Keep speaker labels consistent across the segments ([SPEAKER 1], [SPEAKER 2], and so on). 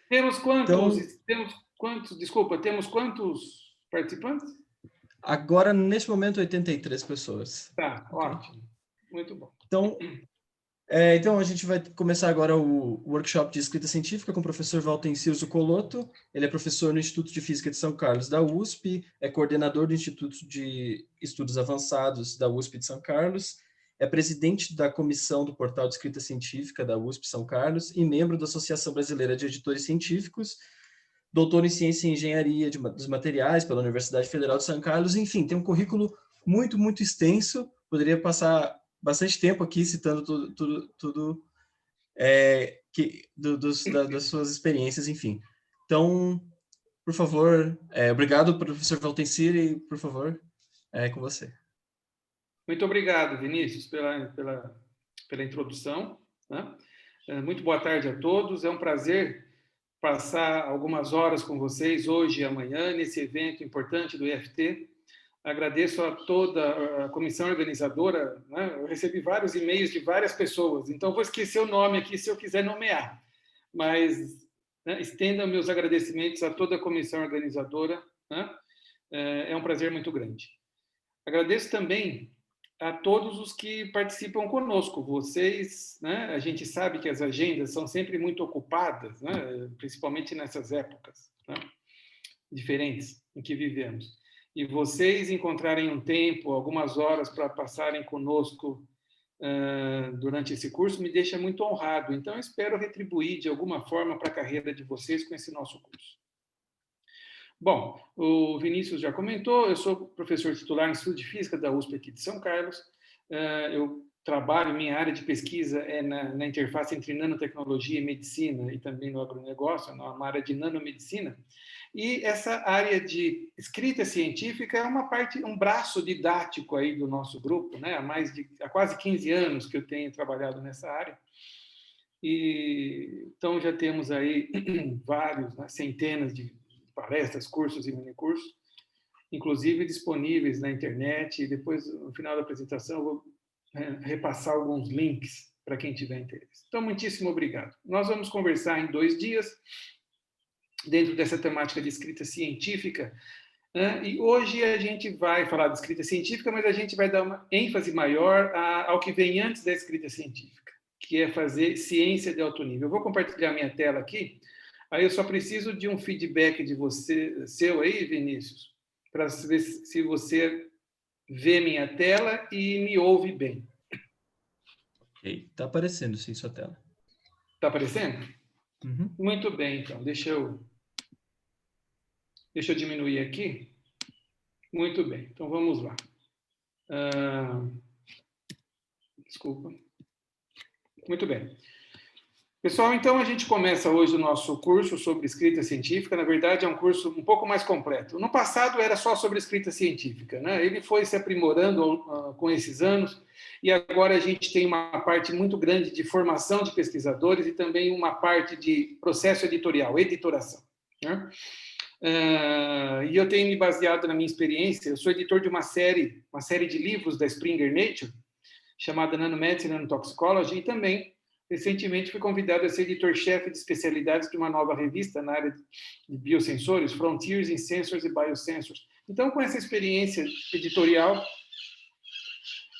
[SPEAKER 1] Temos quantos,
[SPEAKER 2] Então,
[SPEAKER 1] temos quantos participantes?
[SPEAKER 2] agora, neste momento, 83 pessoas.
[SPEAKER 1] Tá,
[SPEAKER 2] Ok?
[SPEAKER 1] ótimo. Muito bom.
[SPEAKER 2] Então, a gente vai começar agora o workshop de escrita científica com o professor Valtencir Zucolotto. Ele é professor no Instituto de Física de São Carlos, da USP, é coordenador do Instituto de Estudos Avançados da USP de São Carlos, é presidente da comissão do Portal de Escrita Científica da USP São Carlos e membro da Associação Brasileira de Editores Científicos, doutor em Ciência e Engenharia dos Materiais pela Universidade Federal de São Carlos. Enfim, tem um currículo muito, muito extenso. Poderia passar bastante tempo aqui citando tudo das suas experiências, enfim. Então, por favor, obrigado, professor Valtencir, e, por favor, é com você.
[SPEAKER 1] Muito obrigado, Vinícius, pela introdução, né? Muito boa tarde a todos. É um prazer passar algumas horas com vocês hoje e amanhã nesse evento importante do IFT. Agradeço a toda a comissão organizadora, né? Eu recebi vários e-mails de várias pessoas, então vou esquecer o nome aqui se eu quiser nomear, mas né, estenda meus agradecimentos a toda a comissão organizadora, né? É um prazer muito grande. Agradeço também a todos os que participam conosco. Vocês, né? A gente sabe que as agendas são sempre muito ocupadas, né? Principalmente nessas épocas, né? Diferentes em que vivemos. E vocês encontrarem um tempo, algumas horas para passarem conosco durante esse curso, me deixa muito honrado. Então, eu espero retribuir de alguma forma para a carreira de vocês com esse nosso curso. Bom, o Vinícius já comentou, eu sou professor titular no Instituto de Física da USP aqui de São Carlos. Eu trabalho, minha área de pesquisa é na interface entre nanotecnologia e medicina e também no agronegócio, na área de nanomedicina. E essa área de escrita científica é um braço didático aí do nosso grupo, né? Há quase 15 anos que eu tenho trabalhado nessa área. E, então, já temos aí vários, né, centenas de palestras, cursos e minicursos, inclusive disponíveis na internet. E depois, no final da apresentação, eu vou repassar alguns links para quem tiver interesse. Então, muitíssimo obrigado. Nós vamos conversar em 2 dias, dentro dessa temática de escrita científica, e hoje a gente vai falar de escrita científica, mas a gente vai dar uma ênfase maior ao que vem antes da escrita científica, que é fazer ciência de alto nível. Eu vou compartilhar minha tela aqui, aí eu só preciso de um feedback de seu aí, Vinícius, para ver se você vê minha tela e me ouve bem.
[SPEAKER 2] Ok, está aparecendo sim sua tela.
[SPEAKER 1] Está aparecendo?
[SPEAKER 2] Uhum.
[SPEAKER 1] Muito bem, então, deixa eu diminuir aqui. Muito bem, então vamos lá. Desculpa. Muito bem. Pessoal, então a gente começa hoje o nosso curso sobre escrita científica. Na verdade, é um curso um pouco mais completo. No passado era só sobre escrita científica, né? Ele foi se aprimorando com esses anos e agora a gente tem uma parte muito grande de formação de pesquisadores e também uma parte de processo editorial, editoração, né? E eu tenho me baseado na minha experiência. Eu sou editor de uma série de livros da Springer Nature, chamada Nanomedicine and Nanotoxicology, e também, recentemente, fui convidado a ser editor-chefe de especialidades de uma nova revista na área de biosensores, Frontiers in Sensors e Biosensors. Então, com essa experiência editorial,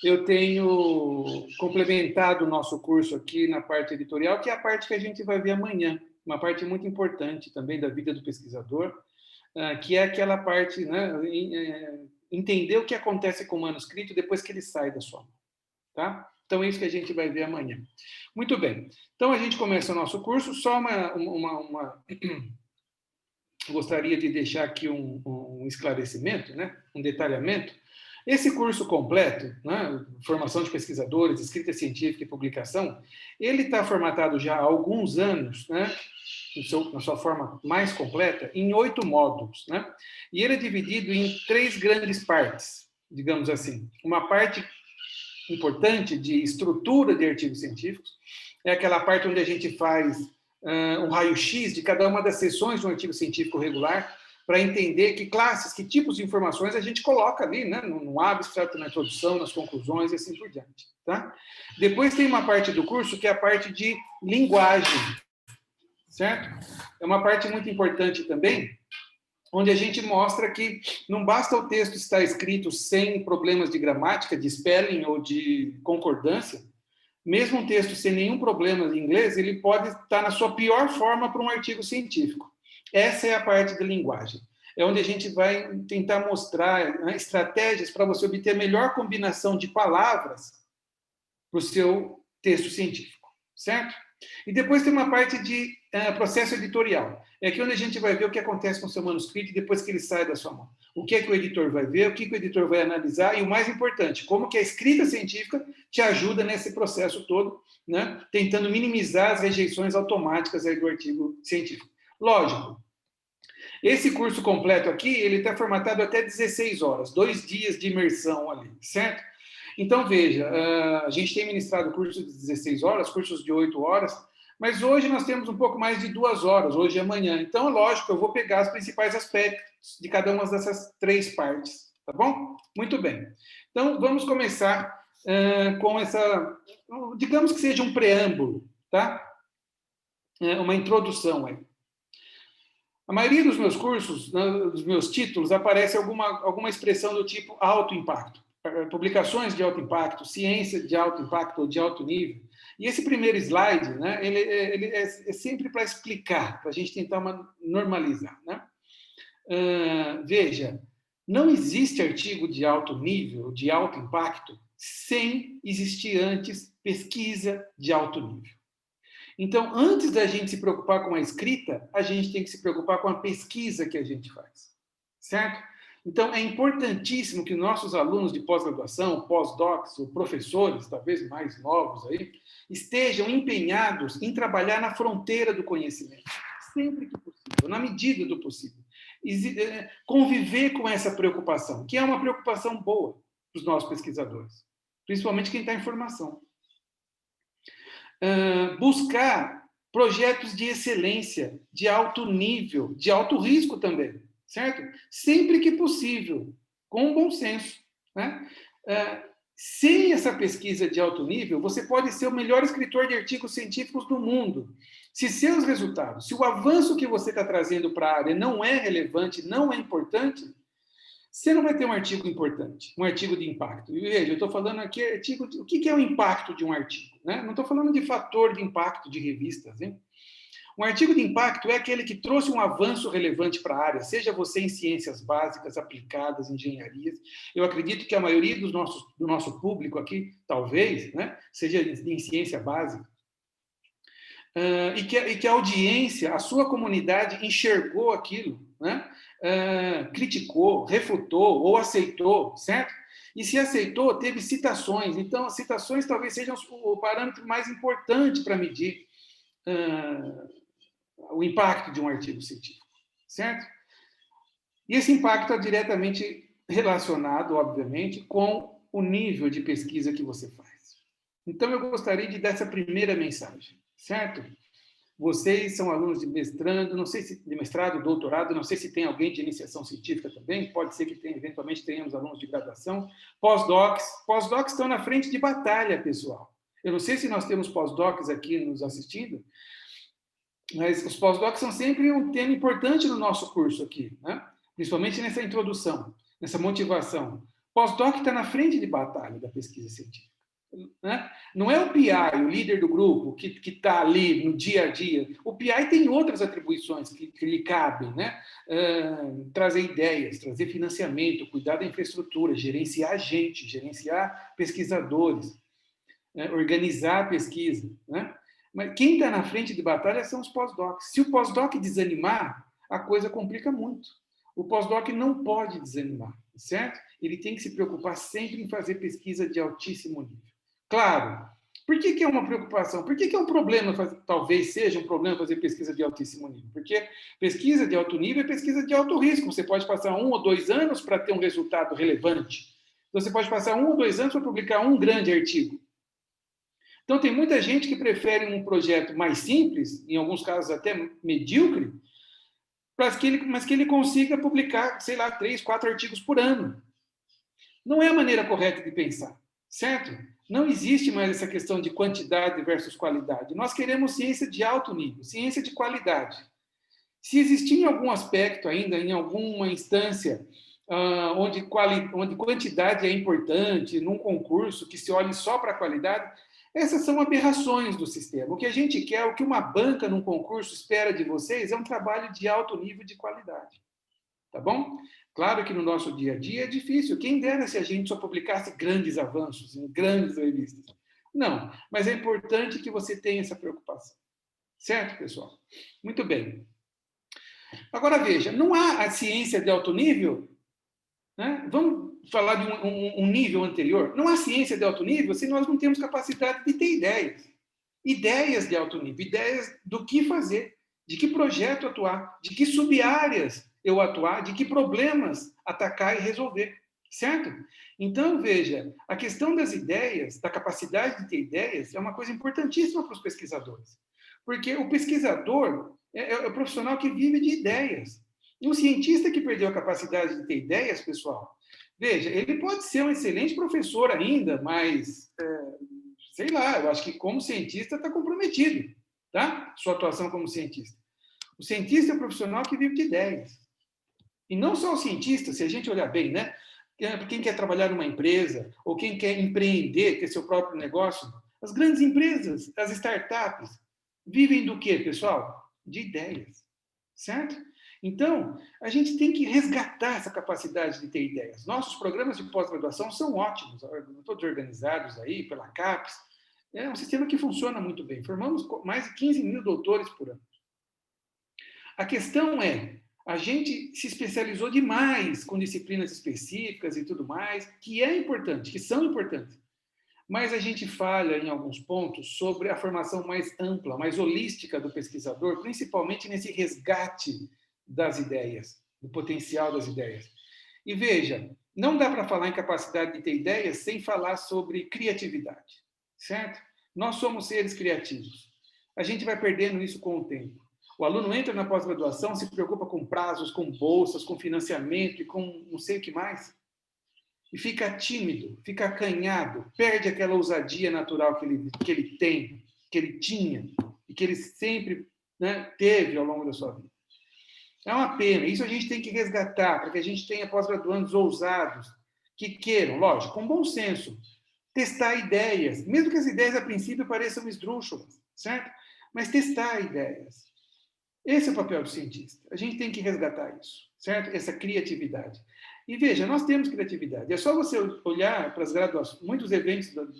[SPEAKER 1] eu tenho complementado o nosso curso aqui na parte editorial, que é a parte que a gente vai ver amanhã, uma parte muito importante também da vida do pesquisador, que é aquela parte, né, entender o que acontece com o manuscrito depois que ele sai da sua mão. Tá? Então, é isso que a gente vai ver amanhã. Muito bem. Então, a gente começa o nosso curso. Só gostaria de deixar aqui um esclarecimento, né? Um detalhamento. Esse curso completo, né? Formação de pesquisadores, escrita científica e publicação, ele está formatado já há alguns anos, né? Na sua forma mais completa, em 8 módulos, né? E ele é dividido em 3 grandes partes, digamos assim. Uma parte importante de estrutura de artigos científicos é aquela parte onde a gente faz um raio-x de cada uma das seções de um artigo científico regular para entender que classes, que tipos de informações a gente coloca ali, né, no abstract, na introdução, nas conclusões e assim por diante. Tá? Depois tem uma parte do curso que é a parte de linguagem. certo? É uma parte muito importante também, onde a gente mostra que não basta o texto estar escrito sem problemas de gramática, de spelling ou de concordância, mesmo um texto sem nenhum problema de inglês, ele pode estar na sua pior forma para um artigo científico. Essa é a parte da linguagem. É onde a gente vai tentar mostrar, né, estratégias para você obter a melhor combinação de palavras para o seu texto científico, certo? E depois tem uma parte de processo editorial. É aqui onde a gente vai ver o que acontece com o seu manuscrito depois que ele sai da sua mão. O que é que o editor vai ver, o que é que o editor vai analisar e, o mais importante, como que a escrita científica te ajuda nesse processo todo, né? Tentando minimizar as rejeições automáticas aí do artigo científico. Lógico, esse curso completo aqui, ele está formatado até 16 horas, 2 dias de imersão ali, certo? Então, veja, a gente tem ministrado cursos de 16 horas, cursos de 8 horas, mas hoje nós temos um pouco mais de 2 horas, hoje e amanhã. Então, lógico, eu vou pegar os principais aspectos de cada uma dessas 3 partes, tá bom? Muito bem. Então, vamos começar com essa, digamos que seja um preâmbulo, tá? Uma introdução aí. A maioria dos meus cursos, dos meus títulos, aparece alguma expressão do tipo alto impacto. Publicações de alto impacto, ciência de alto impacto ou de alto nível. E esse primeiro slide, né, ele é sempre para explicar, para a gente tentar normalizar. Né? Veja, não existe artigo de alto nível, de alto impacto, sem existir antes pesquisa de alto nível. Então, antes da gente se preocupar com a escrita, a gente tem que se preocupar com a pesquisa que a gente faz, certo? Então, é importantíssimo que nossos alunos de pós-graduação, pós-docs ou professores, talvez mais novos aí, estejam empenhados em trabalhar na fronteira do conhecimento, sempre que possível, na medida do possível. Conviver com essa preocupação, que é uma preocupação boa para os nossos pesquisadores, principalmente quem está em formação. Buscar projetos de excelência, de alto nível, de alto risco também, certo? Sempre que possível, com bom senso. Né? Sem essa pesquisa de alto nível, você pode ser o melhor escritor de artigos científicos do mundo. Se seus resultados, se o avanço que você está trazendo para a área não é relevante, não é importante, você não vai ter um artigo importante, um artigo de impacto. E veja, eu estou falando aqui o que é o impacto de um artigo? Né? Não estou falando de fator de impacto de revistas. Hein? Um artigo de impacto é aquele que trouxe um avanço relevante para a área, seja você em ciências básicas, aplicadas, engenharias. Eu acredito que a maioria do nosso público aqui, talvez, né, seja em ciência básica. E que a audiência, a sua comunidade enxergou aquilo, né? Criticou, refutou ou aceitou, certo? E se aceitou, teve citações. Então, as citações talvez sejam o parâmetro mais importante para medir o impacto de um artigo científico, certo? E esse impacto é diretamente relacionado, obviamente, com o nível de pesquisa que você faz. Então, eu gostaria de dar essa primeira mensagem, certo? Vocês são alunos de mestrado, não sei se de mestrado, doutorado, não sei se tem alguém de iniciação científica também, pode ser que tenha, eventualmente tenhamos alunos de graduação, pós-docs estão na frente de batalha, pessoal. Eu não sei se nós temos pós-docs aqui nos assistindo, mas os pós-docs são sempre um tema importante no nosso curso aqui, né? Principalmente nessa introdução, nessa motivação. Pós-doc está na frente de batalha da pesquisa científica. Né? Não é o PI, o líder do grupo, que está ali no dia a dia. O PI tem outras atribuições que lhe cabem, né? Trazer ideias, trazer financiamento, cuidar da infraestrutura, gerenciar gente, gerenciar pesquisadores, né? Organizar a pesquisa. Né? Mas quem está na frente de batalha são os pós-docs. Se o pós-doc desanimar, a coisa complica muito. O pós-doc não pode desanimar, certo? Ele tem que se preocupar sempre em fazer pesquisa de altíssimo nível. Claro, por que é uma preocupação? Por que é um problema, talvez seja um problema fazer pesquisa de altíssimo nível? Porque pesquisa de alto nível é pesquisa de alto risco. Você pode passar 1 ou 2 anos para ter um resultado relevante. Você pode passar 1 ou 2 anos para publicar um grande artigo. Então, tem muita gente que prefere um projeto mais simples, em alguns casos até medíocre, mas que ele consiga publicar, sei lá, 3, 4 artigos por ano. Não é a maneira correta de pensar, certo? Não existe mais essa questão de quantidade versus qualidade. Nós queremos ciência de alto nível, ciência de qualidade. Se existir em algum aspecto ainda, em alguma instância, onde quantidade é importante, num concurso que se olhe só para a qualidade, essas são aberrações do sistema. O que a gente quer, o que uma banca num concurso espera de vocês é um trabalho de alto nível de qualidade. Tá bom? Claro que no nosso dia a dia é difícil. Quem dera se a gente só publicasse grandes avanços em grandes revistas. Não, mas é importante que você tenha essa preocupação. Certo, pessoal? Muito bem. Agora veja, não há a ciência de alto nível, né? Vamos falar de um nível anterior. Não há ciência de alto nível se nós não temos capacidade de ter ideias. Ideias de alto nível, ideias do que fazer, de que projeto atuar, de que sub-áreas eu atuar, de que problemas atacar e resolver, certo? Então, veja, a questão das ideias, da capacidade de ter ideias, é uma coisa importantíssima para os pesquisadores. Porque o pesquisador é o profissional que vive de ideias. E um cientista que perdeu a capacidade de ter ideias, pessoal, veja, ele pode ser um excelente professor ainda, mas, sei lá, eu acho que como cientista está comprometido, tá? Sua atuação como cientista. O cientista é o profissional que vive de ideias. E não só o cientista, se a gente olhar bem, né? Quem quer trabalhar numa empresa, ou quem quer empreender, ter seu próprio negócio, as grandes empresas, as startups, vivem do quê, pessoal? De ideias, certo? Então, a gente tem que resgatar essa capacidade de ter ideias. Nossos programas de pós-graduação são ótimos, todos organizados aí pela CAPES. É um sistema que funciona muito bem. Formamos mais de 15 mil doutores por ano. A questão é, a gente se especializou demais com disciplinas específicas e tudo mais, que é importante, que são importantes. Mas a gente falha em alguns pontos sobre a formação mais ampla, mais holística do pesquisador, principalmente nesse resgate das ideias, do potencial das ideias. E veja, não dá para falar em capacidade de ter ideias sem falar sobre criatividade, certo? Nós somos seres criativos. A gente vai perdendo isso com o tempo. O aluno entra na pós-graduação, se preocupa com prazos, com bolsas, com financiamento e com não sei o que mais. E fica tímido, fica acanhado, perde aquela ousadia natural que ele tem, que ele tinha e que ele sempre, né, teve ao longo da sua vida. É uma pena. Isso a gente tem que resgatar, para que a gente tenha pós-graduandos ousados, que queiram, lógico, com bom senso, testar ideias, mesmo que as ideias a princípio pareçam esdrúxulas, certo? Mas testar ideias. Esse é o papel do cientista. A gente tem que resgatar isso, certo? Essa criatividade. E veja, nós temos criatividade. É só você olhar para as graduações. Muitos eventos do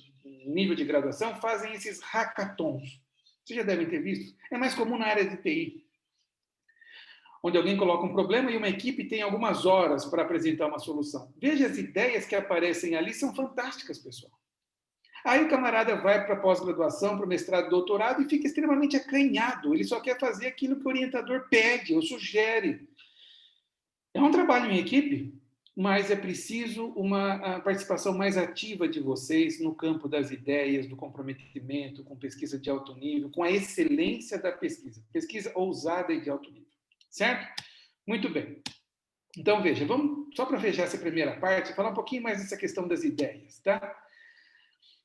[SPEAKER 1] nível de graduação fazem esses hackathons. Vocês já devem ter visto. É mais comum na área de TI, onde alguém coloca um problema e uma equipe tem algumas horas para apresentar uma solução. Veja, as ideias que aparecem ali são fantásticas, pessoal. Aí o camarada vai para a pós-graduação, para o mestrado, doutorado e fica extremamente acanhado. Ele só quer fazer aquilo que o orientador pede ou sugere. É um trabalho em equipe, mas é preciso uma participação mais ativa de vocês no campo das ideias, do comprometimento, com pesquisa de alto nível, com a excelência da pesquisa. Pesquisa ousada e de alto nível. Certo? Muito bem. Então, veja, vamos, só para fechar essa primeira parte, falar um pouquinho mais dessa questão das ideias, tá?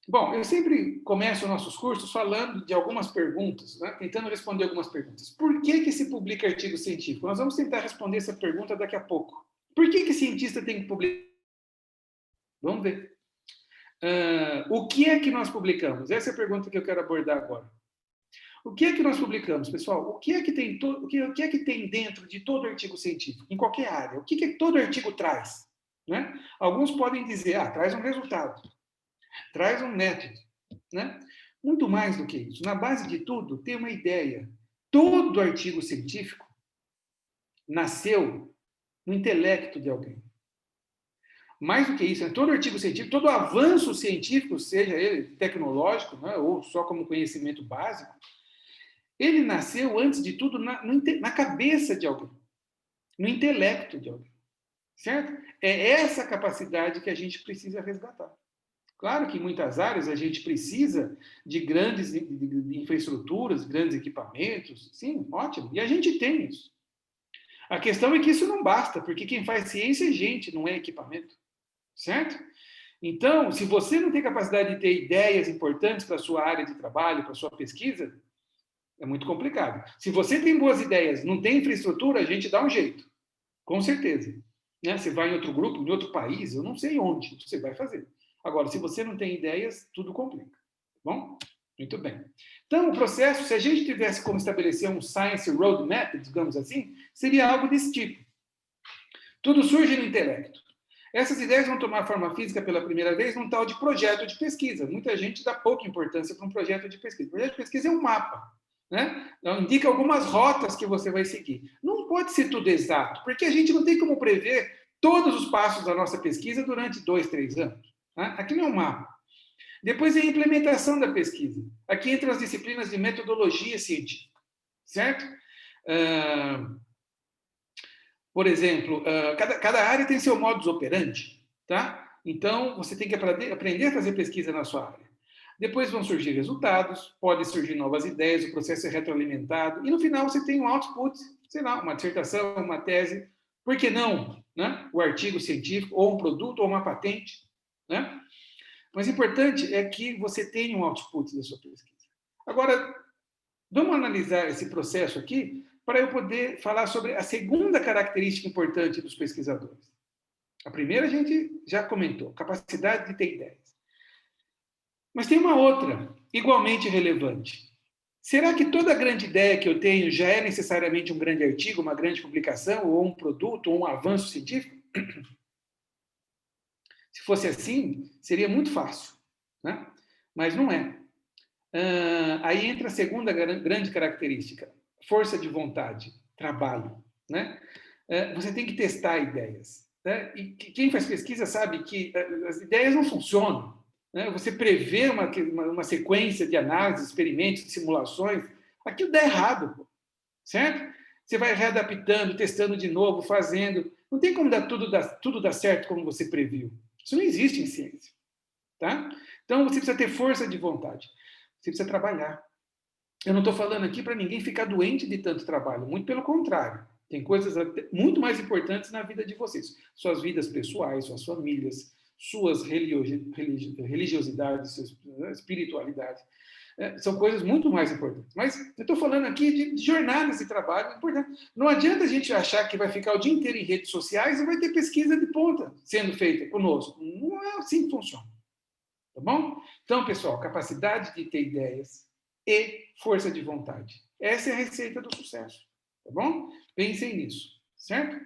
[SPEAKER 1] Bom, eu sempre começo nossos cursos falando de algumas perguntas, né? Tentando responder algumas perguntas. Por que se publica artigo científico? Nós vamos tentar responder essa pergunta daqui a pouco. Por que cientista tem que publicar? Vamos ver. O que é que nós publicamos? Essa é a pergunta que eu quero abordar agora. O que é que nós publicamos, pessoal? O que é que tem dentro de todo artigo científico, em qualquer área? O que todo artigo traz? Né? Alguns podem dizer, traz um resultado, traz um método. Né? Muito mais do que isso. Na base de tudo, tem uma ideia. Todo artigo científico nasceu no intelecto de alguém. Mais do que isso, todo artigo científico, todo avanço científico, seja ele tecnológico, né, ou só como conhecimento básico, ele nasceu, antes de tudo, na cabeça de alguém, no intelecto de alguém. Certo? É essa capacidade que a gente precisa resgatar. Claro que em muitas áreas a gente precisa de grandes de infraestruturas, grandes equipamentos. Sim, ótimo. E a gente tem isso. A questão é que isso não basta, porque quem faz ciência é gente, não é equipamento. Certo? Então, se você não tem capacidade de ter ideias importantes para a sua área de trabalho, para a sua pesquisa, é muito complicado. Se você tem boas ideias, não tem infraestrutura, a gente dá um jeito, com certeza. Né? Você vai em outro grupo, em outro país, eu não sei onde você vai fazer. Agora, se você não tem ideias, tudo complica. Tá bom? Muito bem. Então, o processo, se a gente tivesse como estabelecer um Science Roadmap, digamos assim, seria algo desse tipo. Tudo surge no intelecto. Essas ideias vão tomar forma física pela primeira vez num tal de projeto de pesquisa. Muita gente dá pouca importância para um projeto de pesquisa. O projeto de pesquisa é um mapa, né? Então, indica algumas rotas que você vai seguir. Não pode ser tudo exato, porque a gente não tem como prever todos os passos da nossa pesquisa durante 2, 3 anos. Né? Aqui não é um mapa. Depois é a implementação da pesquisa. Aqui entram as disciplinas de metodologia científica, certo? Por exemplo, cada área tem seu modus operandi, tá? Então, você tem que aprender a fazer pesquisa na sua área. Depois vão surgir resultados, podem surgir novas ideias, o processo é retroalimentado, e no final você tem um output, sei lá, uma dissertação, uma tese, por que não, né? O artigo científico, ou um produto, ou uma patente, né? Mas o importante é que você tenha um output da sua pesquisa. Agora, vamos analisar esse processo aqui para eu poder falar sobre a segunda característica importante dos pesquisadores. A primeira a gente já comentou, capacidade de ter ideias. Mas tem uma outra, igualmente relevante. Será que toda grande ideia que eu tenho já é necessariamente um grande artigo, uma grande publicação, ou um produto, ou um avanço científico? Se fosse assim, seria muito fácil, né? Mas não é. Aí entra a segunda grande característica, força de vontade, trabalho, né? Você tem que testar ideias, né? E quem faz pesquisa sabe que as ideias não funcionam, né? Você prevê uma sequência de análises, experimentos, simulações, aquilo dá errado, certo? Você vai readaptando, testando de novo, fazendo. Não tem como tudo dar certo como você previu. Isso não existe em ciência, tá? Então você precisa ter força de vontade. Você precisa trabalhar. Eu não estou falando aqui para ninguém ficar doente de tanto trabalho, muito pelo contrário. Tem coisas muito mais importantes na vida de vocês. Suas vidas pessoais, suas famílias, suas religiosidades, suas espiritualidades. São coisas muito mais importantes. Mas eu estou falando aqui de jornadas de trabalho importantes. Não adianta a gente achar que vai ficar o dia inteiro em redes sociais e vai ter pesquisa de ponta sendo feita conosco. Não é assim que funciona. Tá bom? Então, pessoal, capacidade de ter ideias e força de vontade. Essa é a receita do sucesso. Tá bom? Pensem nisso, certo?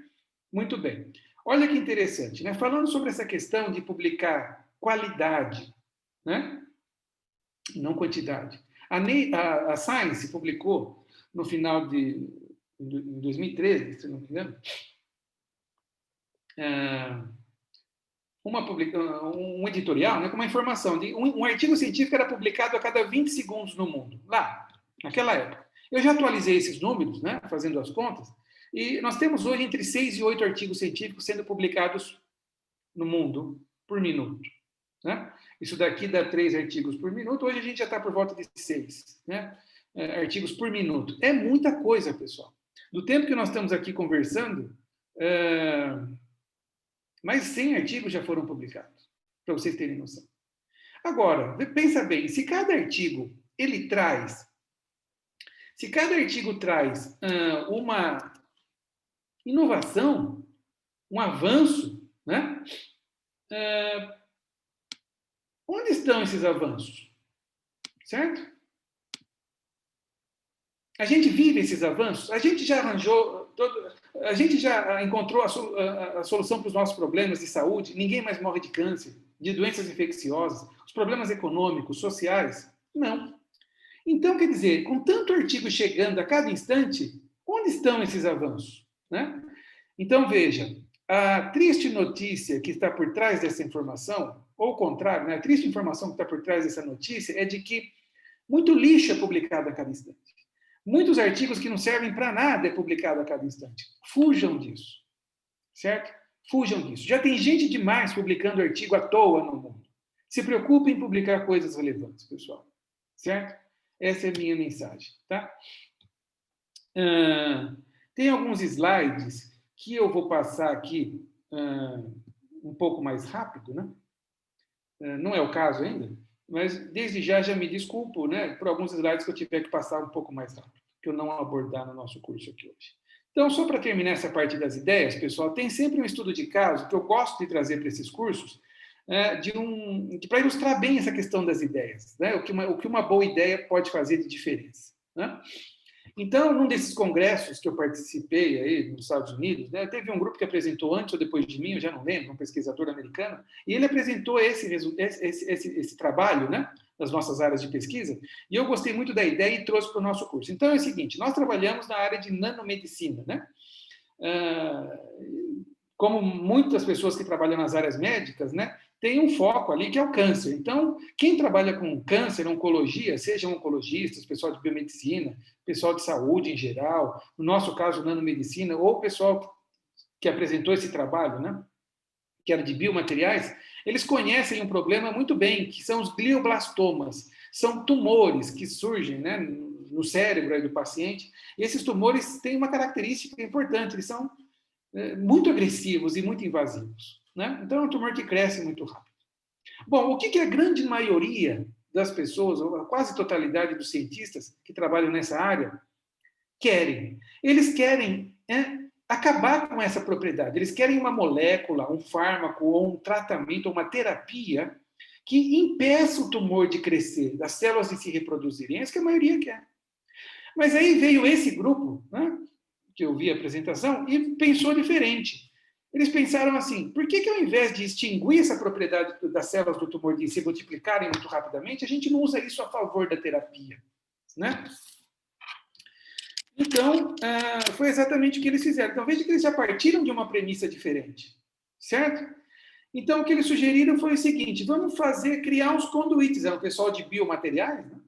[SPEAKER 1] Muito bem. Olha que interessante, né? Falando sobre essa questão de publicar qualidade, né? Não quantidade. A Science publicou no final de 2013, se não me engano, um editorial, né, com uma informação de um artigo científico era publicado a cada 20 segundos no mundo, lá, naquela época. Eu já atualizei esses números, né, fazendo as contas, e nós temos hoje entre 6 e 8 artigos científicos sendo publicados no mundo por minuto. Né? Isso daqui dá 3 artigos por minuto, hoje a gente já está por volta de 6, né, artigos por minuto. É muita coisa, pessoal. Do tempo que nós estamos aqui conversando, mais 100 artigos já foram publicados, para vocês terem noção. Agora, pensa bem, se cada artigo traz uma inovação, um avanço, né? Onde estão esses avanços? Certo? A gente vive esses avanços, a gente já arranjou, a gente já encontrou a solução para os nossos problemas de saúde, ninguém mais morre de câncer, de doenças infecciosas, os problemas econômicos, sociais, não. Então, quer dizer, com tanto artigo chegando a cada instante, onde estão esses avanços? Né? Então, veja, a triste notícia que está por trás dessa informação, ou o contrário, né? A triste informação que está por trás dessa notícia é de que muito lixo é publicado a cada instante. Muitos artigos que não servem para nada é publicado a cada instante. Fujam disso, certo? Fujam disso. Já tem gente demais publicando artigo à toa no mundo. Se preocupe em publicar coisas relevantes, pessoal. Certo? Essa é a minha mensagem, tá? Tem alguns slides que eu vou passar aqui um pouco mais rápido, né? não é o caso ainda, mas desde já me desculpo, né, por alguns slides que eu tiver que passar um pouco mais rápido, que eu não abordar no nosso curso aqui hoje. Então, só para terminar essa parte das ideias, pessoal, tem sempre um estudo de caso que eu gosto de trazer para esses cursos, para ilustrar bem essa questão das ideias, né? O que uma boa ideia pode fazer de diferença, né? Então, num desses congressos que eu participei aí nos Estados Unidos, né, teve um grupo que apresentou antes ou depois de mim, eu já não lembro, um pesquisador americano, e ele apresentou esse trabalho, né, das nossas áreas de pesquisa, e eu gostei muito da ideia e trouxe para o nosso curso. Então, é o seguinte, nós trabalhamos na área de nanomedicina, né? Como muitas pessoas que trabalham nas áreas médicas, né, tem um foco ali que é o câncer. Então, quem trabalha com câncer, oncologia, sejam oncologistas, pessoal de biomedicina, pessoal de saúde em geral, no nosso caso, nanomedicina, ou o pessoal que apresentou esse trabalho, né, que era de biomateriais, eles conhecem um problema muito bem, que são os glioblastomas. São tumores que surgem, né, no cérebro do paciente, e esses tumores têm uma característica importante, eles são muito agressivos e muito invasivos, né? Então, é um tumor que cresce muito rápido. Bom, o que a grande maioria das pessoas, ou a quase totalidade dos cientistas que trabalham nessa área, querem? Eles querem acabar com essa propriedade. Eles querem uma molécula, um fármaco, ou um tratamento, ou uma terapia que impeça o tumor de crescer, das células de se reproduzirem. É isso que a maioria quer. Mas aí veio esse grupo, né, que eu vi a apresentação, e pensou diferente. Eles pensaram assim, por que ao invés de extinguir essa propriedade das células do tumor de se multiplicarem muito rapidamente, a gente não usa isso a favor da terapia, né? Então, foi exatamente o que eles fizeram. Então, veja que eles já partiram de uma premissa diferente, certo? Então, o que eles sugeriram foi o seguinte, vamos criar uns conduítes, é o pessoal de biomateriais, né?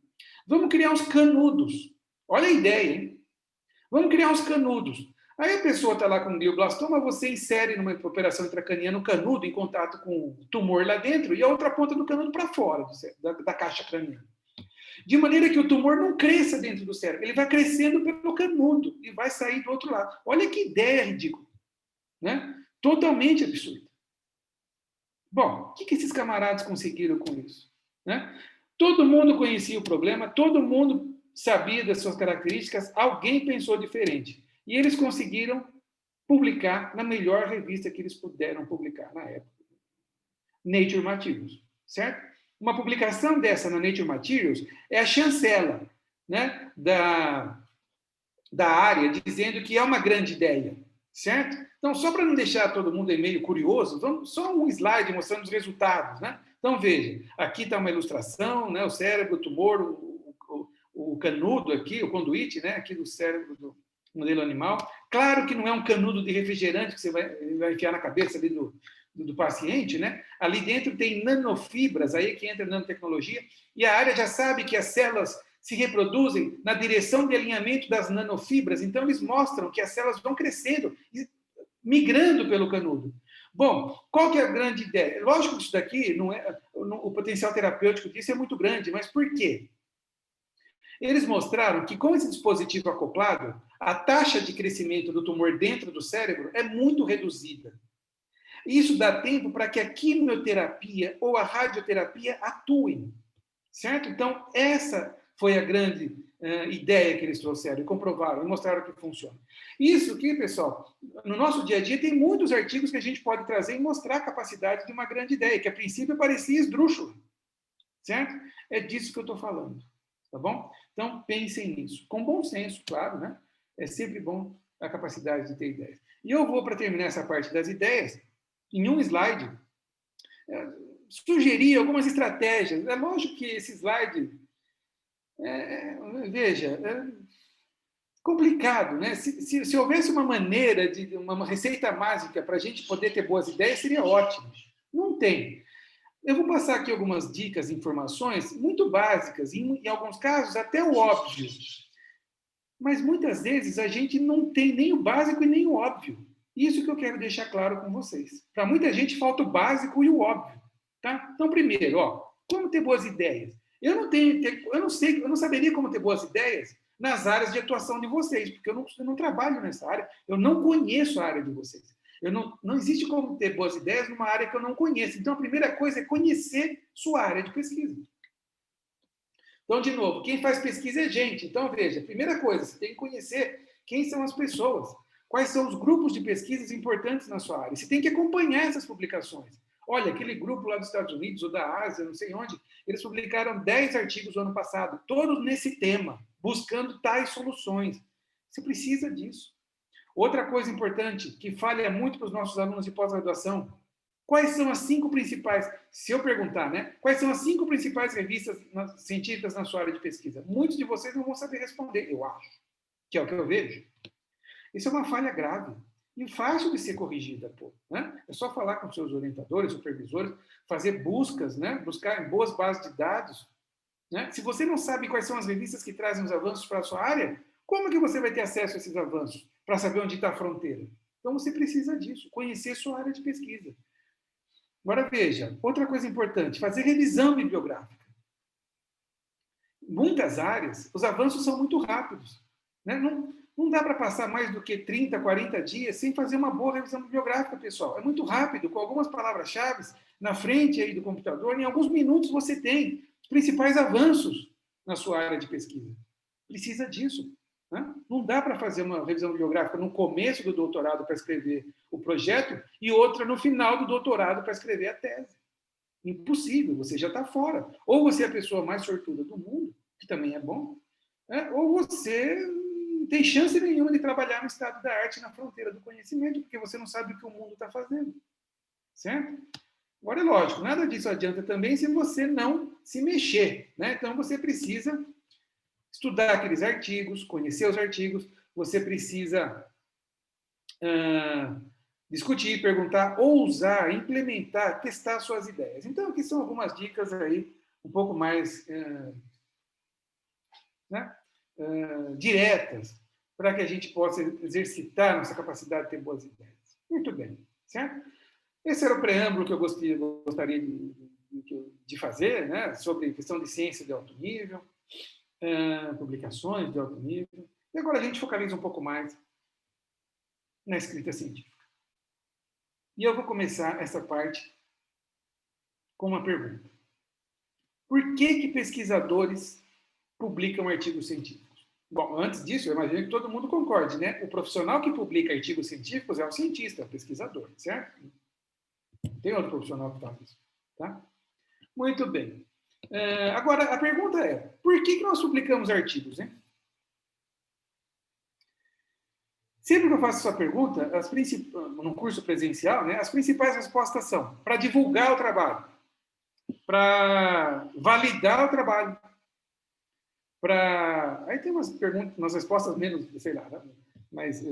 [SPEAKER 1] Vamos criar uns canudos. Olha a ideia, hein? Vamos criar uns canudos. Aí a pessoa está lá com glioblastoma, você insere numa operação intracraniana um canudo em contato com o tumor lá dentro e a outra ponta do canudo para fora da caixa craniana. De maneira que o tumor não cresça dentro do cérebro, ele vai crescendo pelo canudo e vai sair do outro lado. Olha que ideia ridícula, né? Totalmente absurda. Bom, o que esses camaradas conseguiram com isso, né? Todo mundo conhecia o problema, todo mundo sabia das suas características, alguém pensou diferente. E eles conseguiram publicar na melhor revista que eles puderam publicar na época. Nature Materials, certo? Uma publicação dessa na Nature Materials é a chancela, né, da área, dizendo que é uma grande ideia, certo? Então, só para não deixar todo mundo meio curioso, vamos só um slide mostrando os resultados, né? Então, veja, aqui está uma ilustração, né, o cérebro, o tumor, o canudo aqui, o conduíte, né, aqui do cérebro do modelo animal. Claro que não é um canudo de refrigerante que você vai enfiar na cabeça ali do paciente, né? Ali dentro tem nanofibras, aí que entra a nanotecnologia, e a área já sabe que as células se reproduzem na direção de alinhamento das nanofibras, então eles mostram que as células vão crescendo, migrando pelo canudo. Bom, qual que é a grande ideia? Lógico que isso daqui não é, o potencial terapêutico disso é muito grande, mas por quê? Eles mostraram que com esse dispositivo acoplado, a taxa de crescimento do tumor dentro do cérebro é muito reduzida. Isso dá tempo para que a quimioterapia ou a radioterapia atuem, certo? Então, essa foi a grande ideia que eles trouxeram e comprovaram e mostraram que funciona. Isso aqui, pessoal, no nosso dia a dia tem muitos artigos que a gente pode trazer e mostrar a capacidade de uma grande ideia, que a princípio parecia esdrúxula, certo? É disso que eu estou falando, tá bom? Então, pensem nisso. Com bom senso, claro, né? É sempre bom a capacidade de ter ideias. E eu vou, para terminar essa parte das ideias, em um slide, sugerir algumas estratégias. É lógico que esse slide, veja, é complicado, né? Se houvesse uma maneira, uma receita mágica para a gente poder ter boas ideias, seria ótimo. Não tem. Eu vou passar aqui algumas dicas, informações muito básicas, em alguns casos até o óbvio. Mas muitas vezes a gente não tem nem o básico e nem o óbvio. Isso que eu quero deixar claro com vocês. Para muita gente falta o básico e o óbvio, tá? Então, primeiro, como ter boas ideias? Eu não saberia como ter boas ideias nas áreas de atuação de vocês, porque eu não trabalho nessa área, eu não conheço a área de vocês. Não existe como ter boas ideias numa área que eu não conheço. Então, a primeira coisa é conhecer sua área de pesquisa. Então, de novo, quem faz pesquisa é gente. Então, veja, primeira coisa, você tem que conhecer quem são as pessoas, quais são os grupos de pesquisas importantes na sua área. Você tem que acompanhar essas publicações. Olha, aquele grupo lá dos Estados Unidos ou da Ásia, não sei onde, eles publicaram 10 artigos no ano passado, todos nesse tema, buscando tais soluções. Você precisa disso. Outra coisa importante, que falha muito para os nossos alunos de pós-graduação, quais são as 5 principais, se eu perguntar, né? Quais são as 5 principais revistas científicas na sua área de pesquisa? Muitos de vocês não vão saber responder, eu acho, que é o que eu vejo. Isso é uma falha grave e fácil de ser corrigida, pô, né? É só falar com seus orientadores, supervisores, fazer buscas, né? Buscar em boas bases de dados, né? Se você não sabe quais são as revistas que trazem os avanços para a sua área, como que você vai ter acesso a esses avanços para saber onde está a fronteira? Então você precisa disso, conhecer sua área de pesquisa. Agora veja, outra coisa importante, fazer revisão bibliográfica. Em muitas áreas, os avanços são muito rápidos, né? Não dá para passar mais do que 30, 40 dias sem fazer uma boa revisão bibliográfica, pessoal. É muito rápido, com algumas palavras-chave na frente aí do computador, em alguns minutos você tem os principais avanços na sua área de pesquisa. Precisa disso. Né? Não dá para fazer uma revisão bibliográfica no começo do doutorado para escrever o projeto e outra no final do doutorado para escrever a tese. Impossível, você já está fora. Ou você é a pessoa mais sortuda do mundo, que também é bom, né? Ou você não tem chance nenhuma de trabalhar no estado da arte na fronteira do conhecimento, porque você não sabe o que o mundo está fazendo. Certo? Agora, é lógico, nada disso adianta também se você não se mexer. Né? Então, você precisa estudar aqueles artigos, conhecer os artigos, você precisa discutir, perguntar, ousar, implementar, testar suas ideias. Então, aqui são algumas dicas aí, um pouco mais diretas, para que a gente possa exercitar nossa capacidade de ter boas ideias. Muito bem, certo? Esse era o preâmbulo que eu gostaria de fazer, né, sobre questão de ciência de alto nível, publicações de alto nível. E agora a gente focaliza um pouco mais na escrita científica. E eu vou começar essa parte com uma pergunta. Por que pesquisadores publicam artigos científicos? Bom, antes disso, eu imagino que todo mundo concorde, né? O profissional que publica artigos científicos é o cientista, o pesquisador, certo? Tem outro profissional que faz isso, tá? Muito bem. Agora, a pergunta é, por que nós publicamos artigos, hein? Sempre que eu faço essa pergunta, no curso presencial, né, as principais respostas são para divulgar o trabalho, para validar o trabalho, aí tem umas respostas menos, sei lá, mais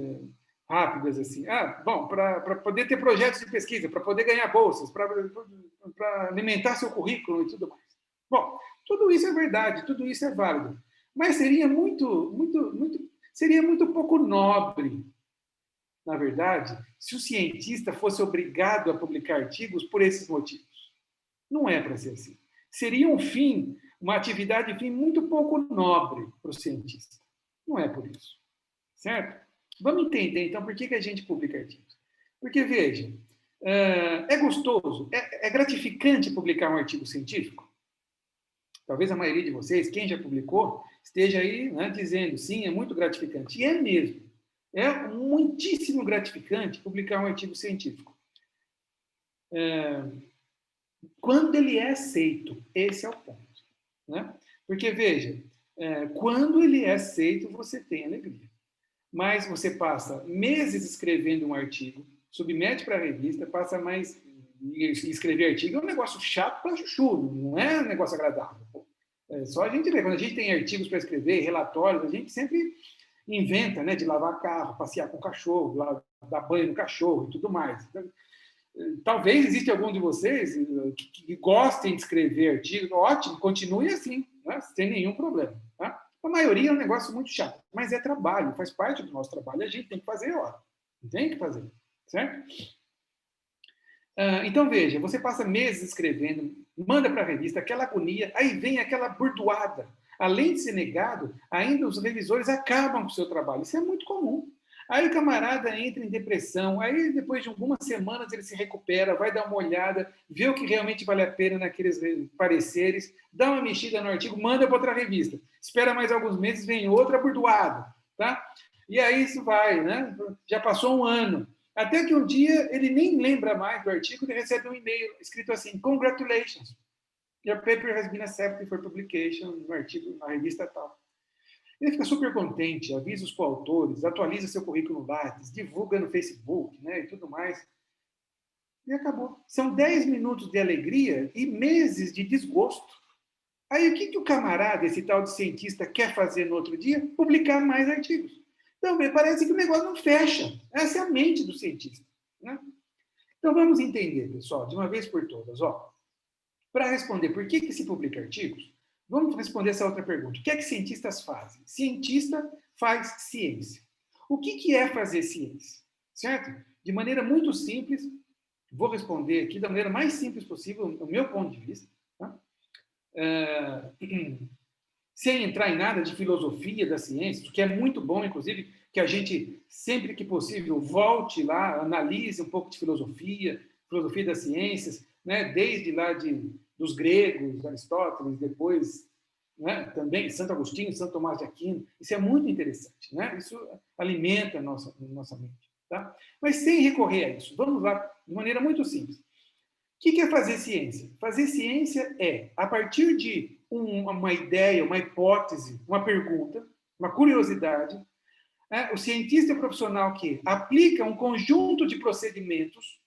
[SPEAKER 1] rápidas, assim. Bom, para poder ter projetos de pesquisa, para poder ganhar bolsas, para alimentar seu currículo e tudo mais. Bom, tudo isso é verdade, tudo isso é válido. Mas seria muito pouco nobre, na verdade, se o cientista fosse obrigado a publicar artigos por esses motivos. Não é para ser assim. Seria uma atividade de fim muito pouco nobre para o cientista. Não é por isso. Certo? Vamos entender, então, por que a gente publica artigos. Porque, veja, é gostoso, é gratificante publicar um artigo científico? Talvez a maioria de vocês, quem já publicou, esteja aí, né, dizendo, sim, é muito gratificante. E é mesmo. É muitíssimo gratificante publicar um artigo científico. Quando ele é aceito, esse é o ponto. Né? Porque, veja, quando ele é aceito, você tem alegria. Mas você passa meses escrevendo um artigo, submete para a revista, passa mais... Escrever artigo é um negócio chato para chuchu, não é um negócio agradável. Só a gente vê, quando a gente tem artigos para escrever, relatórios, a gente sempre inventa, né, de lavar carro, passear com o cachorro, dar banho no cachorro e tudo mais. Então, talvez exista algum de vocês que gostem de escrever artigos, ótimo, continue assim, né, sem nenhum problema. Tá? A maioria é um negócio muito chato, mas é trabalho, faz parte do nosso trabalho, a gente tem que fazer, tem que fazer, certo? Então, veja, você passa meses escrevendo, manda para a revista, aquela agonia, aí vem aquela burdoada. Além de ser negado, ainda os revisores acabam com o seu trabalho. Isso é muito comum. Aí o camarada entra em depressão, aí depois de algumas semanas ele se recupera, vai dar uma olhada, vê o que realmente vale a pena naqueles pareceres, dá uma mexida no artigo, manda para outra revista. Espera mais alguns meses, vem outra abordoado, tá? E aí isso vai, né? Já passou um ano. Até que um dia ele nem lembra mais do artigo, ele recebe um e-mail escrito assim: Congratulations, your paper has been accepted for publication, no artigo, na revista tal. Ele fica super contente, avisa os coautores, atualiza seu currículo no Lattes, divulga no Facebook, né, e tudo mais. E acabou. São 10 minutos de alegria e meses de desgosto. Aí o que o camarada, esse tal de cientista, quer fazer no outro dia? Publicar mais artigos. Então, parece que o negócio não fecha. Essa é a mente do cientista. Né? Então, vamos entender, pessoal, de uma vez por todas. Para responder por que se publica artigos, vamos responder essa outra pergunta. O que é que cientistas fazem? Cientista faz ciência. O que é fazer ciência? Certo? De maneira muito simples, vou responder aqui da maneira mais simples possível, do meu ponto de vista. Tá? Sem entrar em nada de filosofia da ciência, o que é muito bom, inclusive, que a gente, sempre que possível, volte lá, analise um pouco de filosofia das ciências, né? Desde lá dos gregos, Aristóteles, depois, né? Também Santo Agostinho, Santo Tomás de Aquino. Isso é muito interessante, né? Isso alimenta a nossa mente. Tá? Mas sem recorrer a isso, vamos lá de maneira muito simples. O que é fazer ciência? Fazer ciência é, a partir de uma ideia, uma hipótese, uma pergunta, uma curiosidade, o cientista profissional que aplica um conjunto de procedimentos,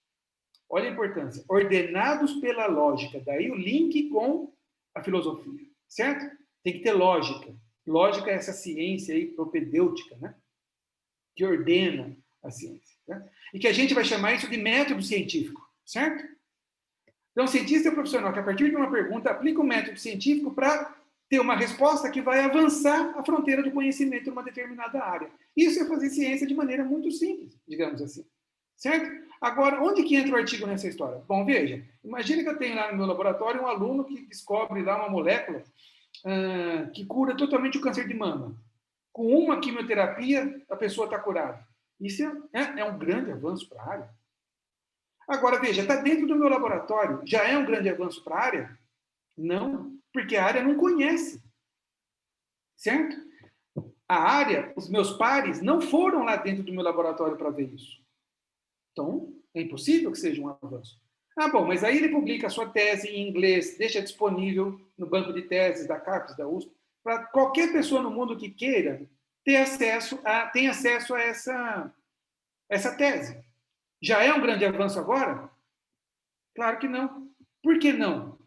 [SPEAKER 1] olha a importância, ordenados pela lógica, daí o link com a filosofia, certo? Tem que ter lógica. Lógica é essa ciência aí propedêutica, né? Que ordena a ciência. Né? E que a gente vai chamar isso de método científico, certo? Então, o cientista é profissional que, a partir de uma pergunta, aplica um método científico para ter uma resposta que vai avançar a fronteira do conhecimento em uma determinada área. Isso é fazer ciência de maneira muito simples, digamos assim. Certo? Agora, onde que entra o artigo nessa história? Bom, veja, imagine que eu tenho lá no meu laboratório um aluno que descobre lá uma molécula que cura totalmente o câncer de mama. Com uma quimioterapia, a pessoa está curada. Isso é um grande avanço para a área. Agora, veja, está dentro do meu laboratório. Já é um grande avanço para a área? Não, porque a área não conhece. Certo? A área, os meus pares, não foram lá dentro do meu laboratório para ver isso. Então, é impossível que seja um avanço. Bom, mas aí ele publica a sua tese em inglês, deixa disponível no banco de teses da CAPES, da USP, para qualquer pessoa no mundo que queira ter acesso a essa tese. Já é um grande avanço agora? Claro que não. Por que não?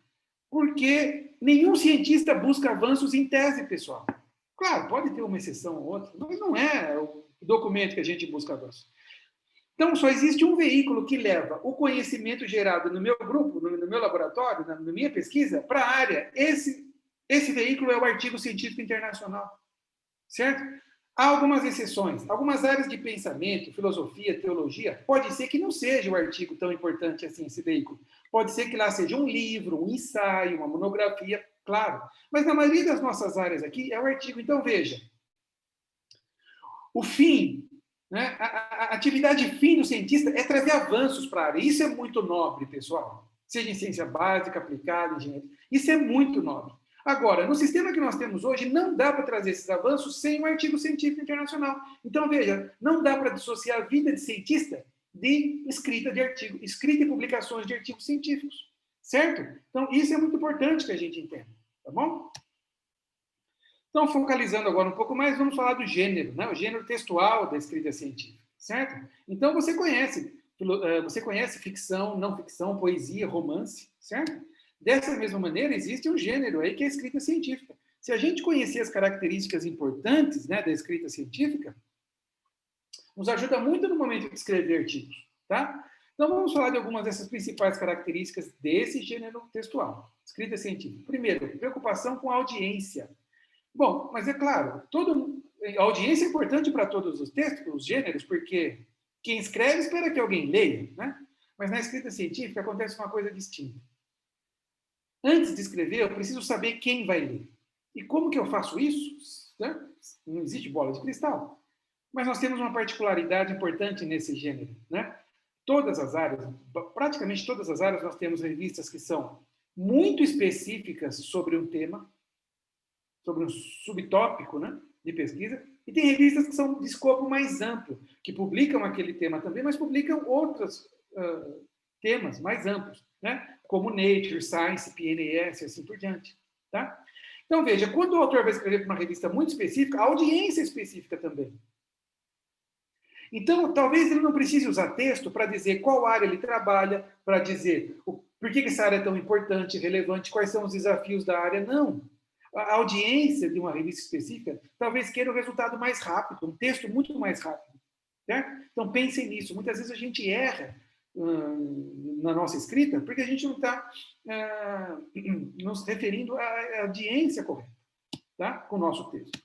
[SPEAKER 1] Porque nenhum cientista busca avanços em tese, pessoal. Claro, pode ter uma exceção ou outra, mas não é o documento que a gente busca avanço. Então, só existe um veículo que leva o conhecimento gerado no meu grupo, no meu laboratório, na minha pesquisa, para a área. Esse veículo é o artigo científico internacional. Certo? Há algumas exceções. Algumas áreas de pensamento, filosofia, teologia, pode ser que não seja o artigo tão importante assim, esse veículo. Pode ser que lá seja um livro, um ensaio, uma monografia, claro. Mas na maioria das nossas áreas aqui é o artigo. Então, veja, o fim, né, a atividade fim do cientista é trazer avanços para a área. Isso é muito nobre, pessoal. Seja em ciência básica, aplicada, engenharia. Isso é muito nobre. Agora, no sistema que nós temos hoje, não dá para trazer esses avanços sem um artigo científico internacional. Então, veja, não dá para dissociar a vida de cientista de escrita de artigo, escrita e publicações de artigos científicos. Certo? Então, isso é muito importante que a gente entenda. Tá bom? Então, focalizando agora um pouco mais, vamos falar do gênero, né? O gênero textual da escrita científica. Certo? Então, você conhece ficção, não ficção, poesia, romance, certo? Dessa mesma maneira, existe um gênero aí que é a escrita científica. Se a gente conhecer as características importantes, né, da escrita científica, nos ajuda muito no momento de escrever artigos, tá? Então, vamos falar de algumas dessas principais características desse gênero textual, escrita científica. Primeiro, preocupação com a audiência. Bom, mas é claro, a audiência é importante para todos os textos, os gêneros, porque quem escreve espera que alguém leia, né? Mas na escrita científica acontece uma coisa distinta. Antes de escrever, eu preciso saber quem vai ler. E como que eu faço isso? Né? Não existe bola de cristal. Mas nós temos uma particularidade importante nesse gênero, né? Todas as áreas, praticamente todas as áreas, nós temos revistas que são muito específicas sobre um tema, sobre um subtópico, né, de pesquisa, e tem revistas que são de escopo mais amplo, que publicam aquele tema também, mas publicam outros temas mais amplos, né, como Nature, Science, PNAS e assim por diante. Tá? Então, veja, quando o autor vai escrever para uma revista muito específica, a audiência é específica também. Então, talvez ele não precise usar texto para dizer qual área ele trabalha, para dizer por que essa área é tão importante, relevante, quais são os desafios da área. Não. A audiência de uma revista específica talvez queira o resultado mais rápido, um texto muito mais rápido. Certo? Então, pensem nisso. Muitas vezes a gente erra na nossa escrita porque a gente não está nos referindo à audiência correta, tá? Com o nosso texto.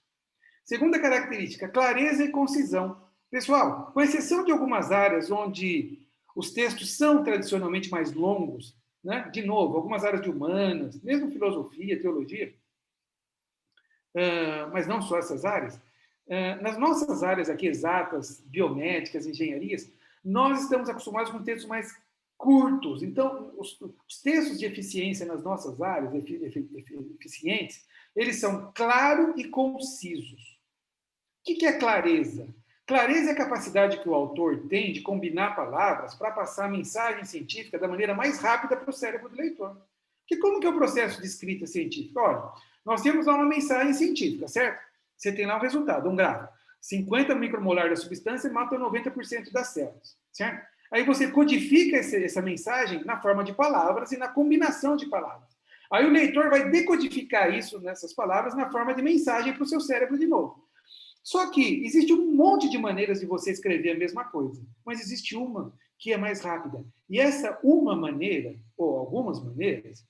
[SPEAKER 1] Segunda característica, clareza e concisão. Pessoal, com exceção de algumas áreas onde os textos são tradicionalmente mais longos, né? De novo, algumas áreas de humanas, mesmo filosofia, teologia, mas não só essas áreas, nas nossas áreas aqui exatas, biomédicas, engenharias, nós estamos acostumados com textos mais curtos. Então, os textos de eficiência nas nossas áreas, eficientes, eles são claros e concisos. O que é clareza? Clareza é a capacidade que o autor tem de combinar palavras para passar a mensagem científica da maneira mais rápida para o cérebro do leitor. Porque como que é o processo de escrita científica? Olha, nós temos lá uma mensagem científica, certo? Você tem lá um resultado, um gráfico. 50 micromolar da substância mata 90% das células, certo? Aí você codifica essa mensagem na forma de palavras e na combinação de palavras. Aí o leitor vai decodificar isso nessas palavras na forma de mensagem para o seu cérebro de novo. Só que existe um monte de maneiras de você escrever a mesma coisa, mas existe uma que é mais rápida. E essa uma maneira, ou algumas maneiras,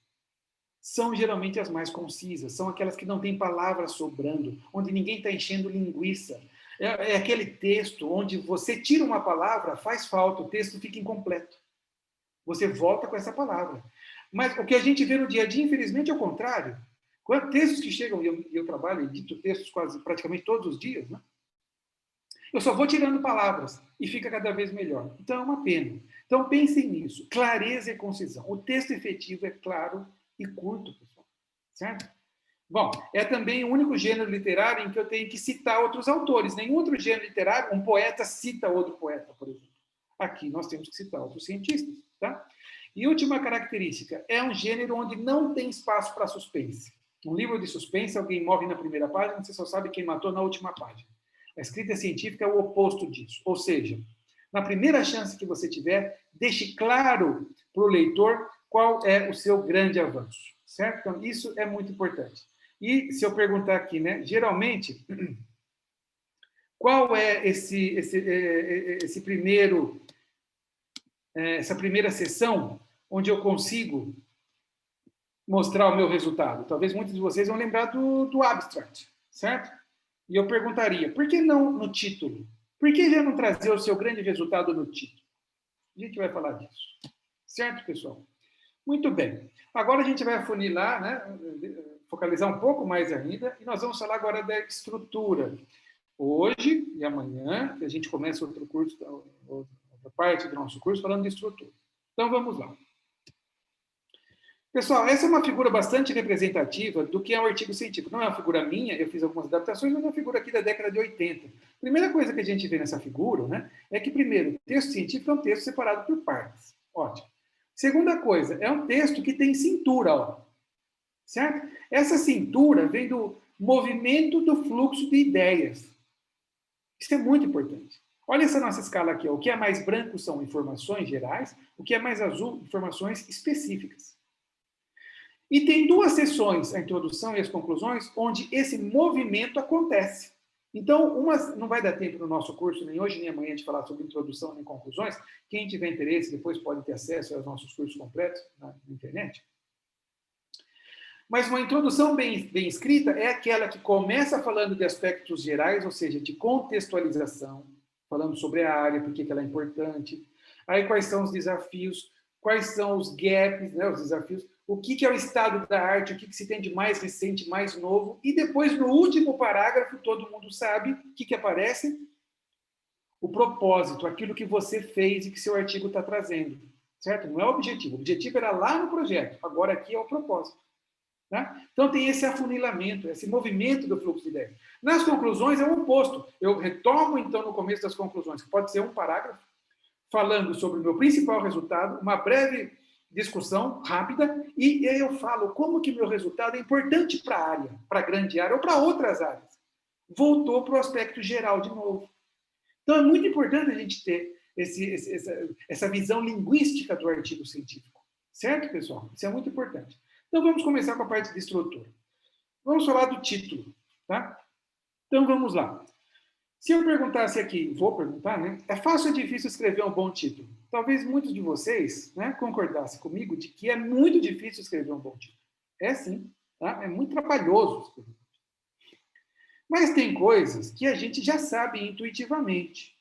[SPEAKER 1] são geralmente as mais concisas, são aquelas que não têm palavras sobrando, onde ninguém está enchendo linguiça. É aquele texto onde você tira uma palavra, faz falta, o texto fica incompleto. Você volta com essa palavra. Mas o que a gente vê no dia a dia, infelizmente, é o contrário. Textos que chegam, e eu trabalho, edito textos praticamente todos os dias, né? Eu só vou tirando palavras e fica cada vez melhor. Então é uma pena. Então pensem nisso. Clareza e concisão. O texto efetivo é claro e curto, pessoal. Certo? Bom, é também o único gênero literário em que eu tenho que citar outros autores. Nenhum outro gênero literário, um poeta cita outro poeta, por exemplo. Aqui nós temos que citar outros cientistas. Tá? E última característica, é um gênero onde não tem espaço para suspense. Um livro de suspense, alguém morre na primeira página, você só sabe quem matou na última página. A escrita científica é o oposto disso. Ou seja, na primeira chance que você tiver, deixe claro para o leitor qual é o seu grande avanço. Certo? Então, isso é muito importante. E se eu perguntar aqui, né, geralmente, qual é essa primeira sessão onde eu consigo mostrar o meu resultado? Talvez muitos de vocês vão lembrar do abstract, certo? E eu perguntaria, por que não no título? Por que já não trazer o seu grande resultado no título? A gente vai falar disso. Certo, pessoal? Muito bem. Agora a gente vai afunilar, né? Focalizar um pouco mais ainda, e nós vamos falar agora da estrutura. Hoje e amanhã, que a gente começa outro curso, outra parte do nosso curso, falando de estrutura. Então, vamos lá. Pessoal, essa é uma figura bastante representativa do que é um artigo científico. Não é uma figura minha, eu fiz algumas adaptações, mas é uma figura aqui da década de 80. Primeira coisa que a gente vê nessa figura, né, é que, primeiro, o texto científico é um texto separado por partes. Ótimo. Segunda coisa, é um texto que tem cintura, ó. Certo? Essa cintura vem do movimento do fluxo de ideias. Isso é muito importante. Olha essa nossa escala aqui, ó. O que é mais branco são informações gerais, o que é mais azul, informações específicas. E tem duas sessões, a introdução e as conclusões, onde esse movimento acontece. Então, não vai dar tempo no nosso curso, nem hoje nem amanhã, de falar sobre introdução nem conclusões. Quem tiver interesse, depois pode ter acesso aos nossos cursos completos na internet. Mas uma introdução bem escrita é aquela que começa falando de aspectos gerais, ou seja, de contextualização, falando sobre a área, por que ela é importante, aí quais são os desafios, quais são os gaps, né, os desafios, o que é o estado da arte, o que se tem de mais recente, mais novo, e depois, no último parágrafo, todo mundo sabe o que aparece, o propósito, aquilo que você fez e que seu artigo está trazendo, certo? Não é o objetivo. O objetivo era lá no projeto, agora aqui é o propósito. Tá? Então tem esse afunilamento, esse movimento do fluxo de ideias. Nas conclusões é o oposto. Eu retomo, então, no começo das conclusões, que pode ser um parágrafo, falando sobre o meu principal resultado, uma breve discussão rápida, e aí eu falo como que meu resultado é importante para a área, para a grande área ou para outras áreas. Voltou para o aspecto geral de novo. Então é muito importante a gente ter essa visão linguística do artigo científico. Certo, pessoal? Isso é muito importante. Então vamos começar com a parte de estrutura. Vamos falar do título, tá? Então vamos lá. Se eu perguntasse aqui, vou perguntar, né? É fácil ou difícil escrever um bom título? Talvez muitos de vocês, né, concordassem comigo de que é muito difícil escrever um bom título. É sim, tá? É muito trabalhoso escrever. Mas tem coisas que a gente já sabe intuitivamente.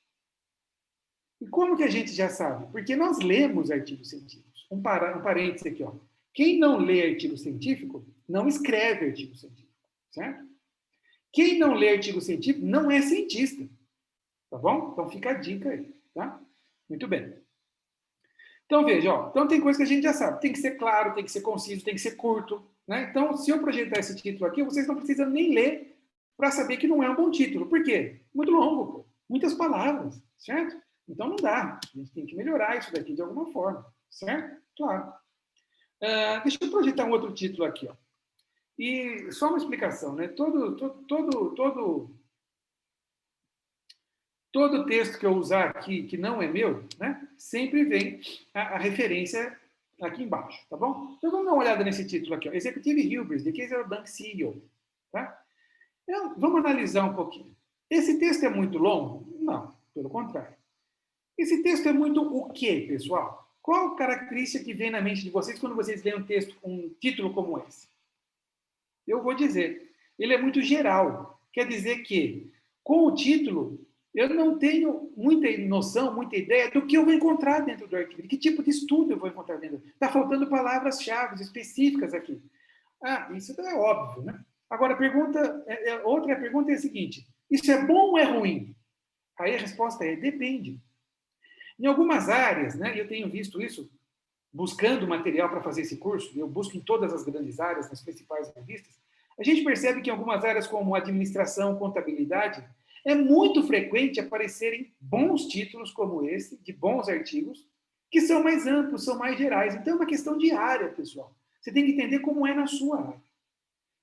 [SPEAKER 1] E como que a gente já sabe? Porque nós lemos artigos científicos. Um parênteses aqui, ó. Quem não lê artigo científico, não escreve artigo científico, certo? Quem não lê artigo científico não é cientista, tá bom? Então fica a dica aí, tá? Muito bem. Então veja, ó, então tem coisa que a gente já sabe. Tem que ser claro, tem que ser conciso, tem que ser curto, né? Então, se eu projetar esse título aqui, vocês não precisam nem ler para saber que não é um bom título. Por quê? Muito longo, pô. Muitas palavras, certo? Então não dá. A gente tem que melhorar isso daqui de alguma forma, certo? Claro. Deixa eu projetar um outro título aqui, ó. E só uma explicação, né? Todo texto que eu usar aqui, que não é meu, né? Sempre vem a referência aqui embaixo, tá bom? Então vamos dar uma olhada nesse título aqui, ó. Executive Hubris, The Case of a Bank CEO, tá? Então, vamos analisar um pouquinho. Esse texto é muito longo? Não, pelo contrário. Esse texto é muito o quê, pessoal? Qual característica que vem na mente de vocês quando vocês leem um texto com um título como esse? Eu vou dizer, ele é muito geral. Quer dizer que, com o título, eu não tenho muita noção, muita ideia do que eu vou encontrar dentro do artigo, de que tipo de estudo eu vou encontrar dentro. Está faltando palavras-chave específicas aqui. Ah, isso é óbvio, né? Agora, outra pergunta é a seguinte, isso é bom ou é ruim? Aí a resposta é, depende. Em algumas áreas, né, eu tenho visto isso, buscando material para fazer esse curso, eu busco em todas as grandes áreas, nas principais revistas, a gente percebe que em algumas áreas como administração, contabilidade, é muito frequente aparecerem bons títulos como esse, de bons artigos, que são mais amplos, são mais gerais. Então é uma questão de área, pessoal. Você tem que entender como é na sua área.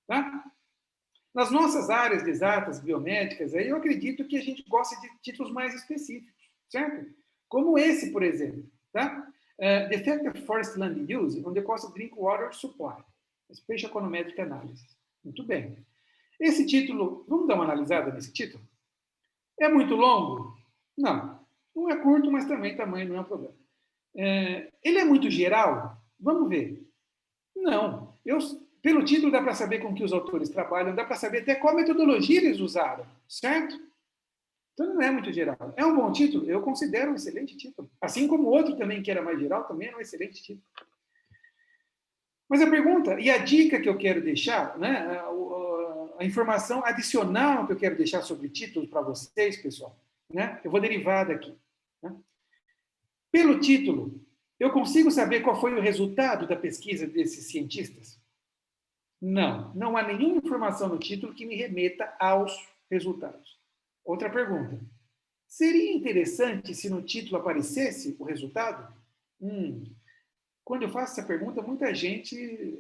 [SPEAKER 1] Tá? Nas nossas áreas de exatas, biomédicas, aí eu acredito que a gente gosta de títulos mais específicos, certo? Como esse, por exemplo, tá? The Effect of Forest Land Use on the Cost of Drinking Water Supply. Spatial Econometric Analysis. Muito bem. Esse título, vamos dar uma analisada nesse título? É muito longo? Não. Não é curto, mas também tamanho não é um problema. Ele é muito geral? Vamos ver. Não. Pelo título dá para saber com que os autores trabalham, dá para saber até qual metodologia eles usaram, certo? Então não é muito geral. É um bom título? Eu considero um excelente título. Assim como o outro também, que era mais geral, também é um excelente título. Mas a pergunta, e a dica que eu quero deixar, né, a informação adicional que eu quero deixar sobre títulos para vocês, pessoal, né, eu vou derivar daqui. Né? Pelo título, eu consigo saber qual foi o resultado da pesquisa desses cientistas? Não, não há nenhuma informação no título que me remeta aos resultados. Outra pergunta. Seria interessante se no título aparecesse o resultado? Quando eu faço essa pergunta, muita gente...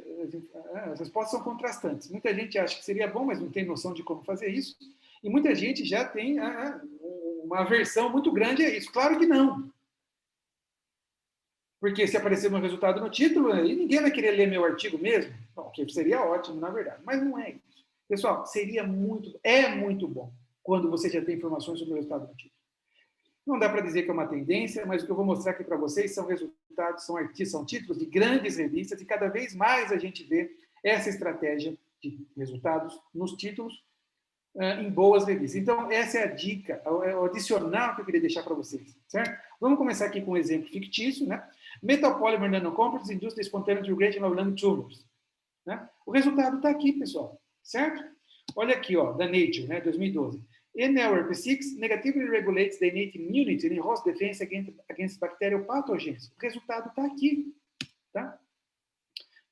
[SPEAKER 1] As respostas são contrastantes. Muita gente acha que seria bom, mas não tem noção de como fazer isso. E muita gente já tem uma aversão muito grande a isso. Claro que não. Porque se aparecer um resultado no título, aí ninguém vai querer ler meu artigo mesmo. Bom, que seria ótimo, na verdade. Mas não é isso. Pessoal, é muito bom quando você já tem informações sobre o resultado do título. Não dá para dizer que é uma tendência, mas o que eu vou mostrar aqui para vocês são resultados, são títulos de grandes revistas, e cada vez mais a gente vê essa estratégia de resultados nos títulos em boas revistas. Então, essa é a dica, é o adicional que eu queria deixar para vocês, certo? Vamos começar aqui com um exemplo fictício, né? Metal Polymer Nanocomposites Induced Spontaneous Regression of Lung Tumors. Né? O resultado está aqui, pessoal, certo? Olha aqui, ó, da Nature, né, 2012. NLRP6 negatively regulates the innate immunity and host defense against bacterial pathogens. O resultado está aqui. Tá?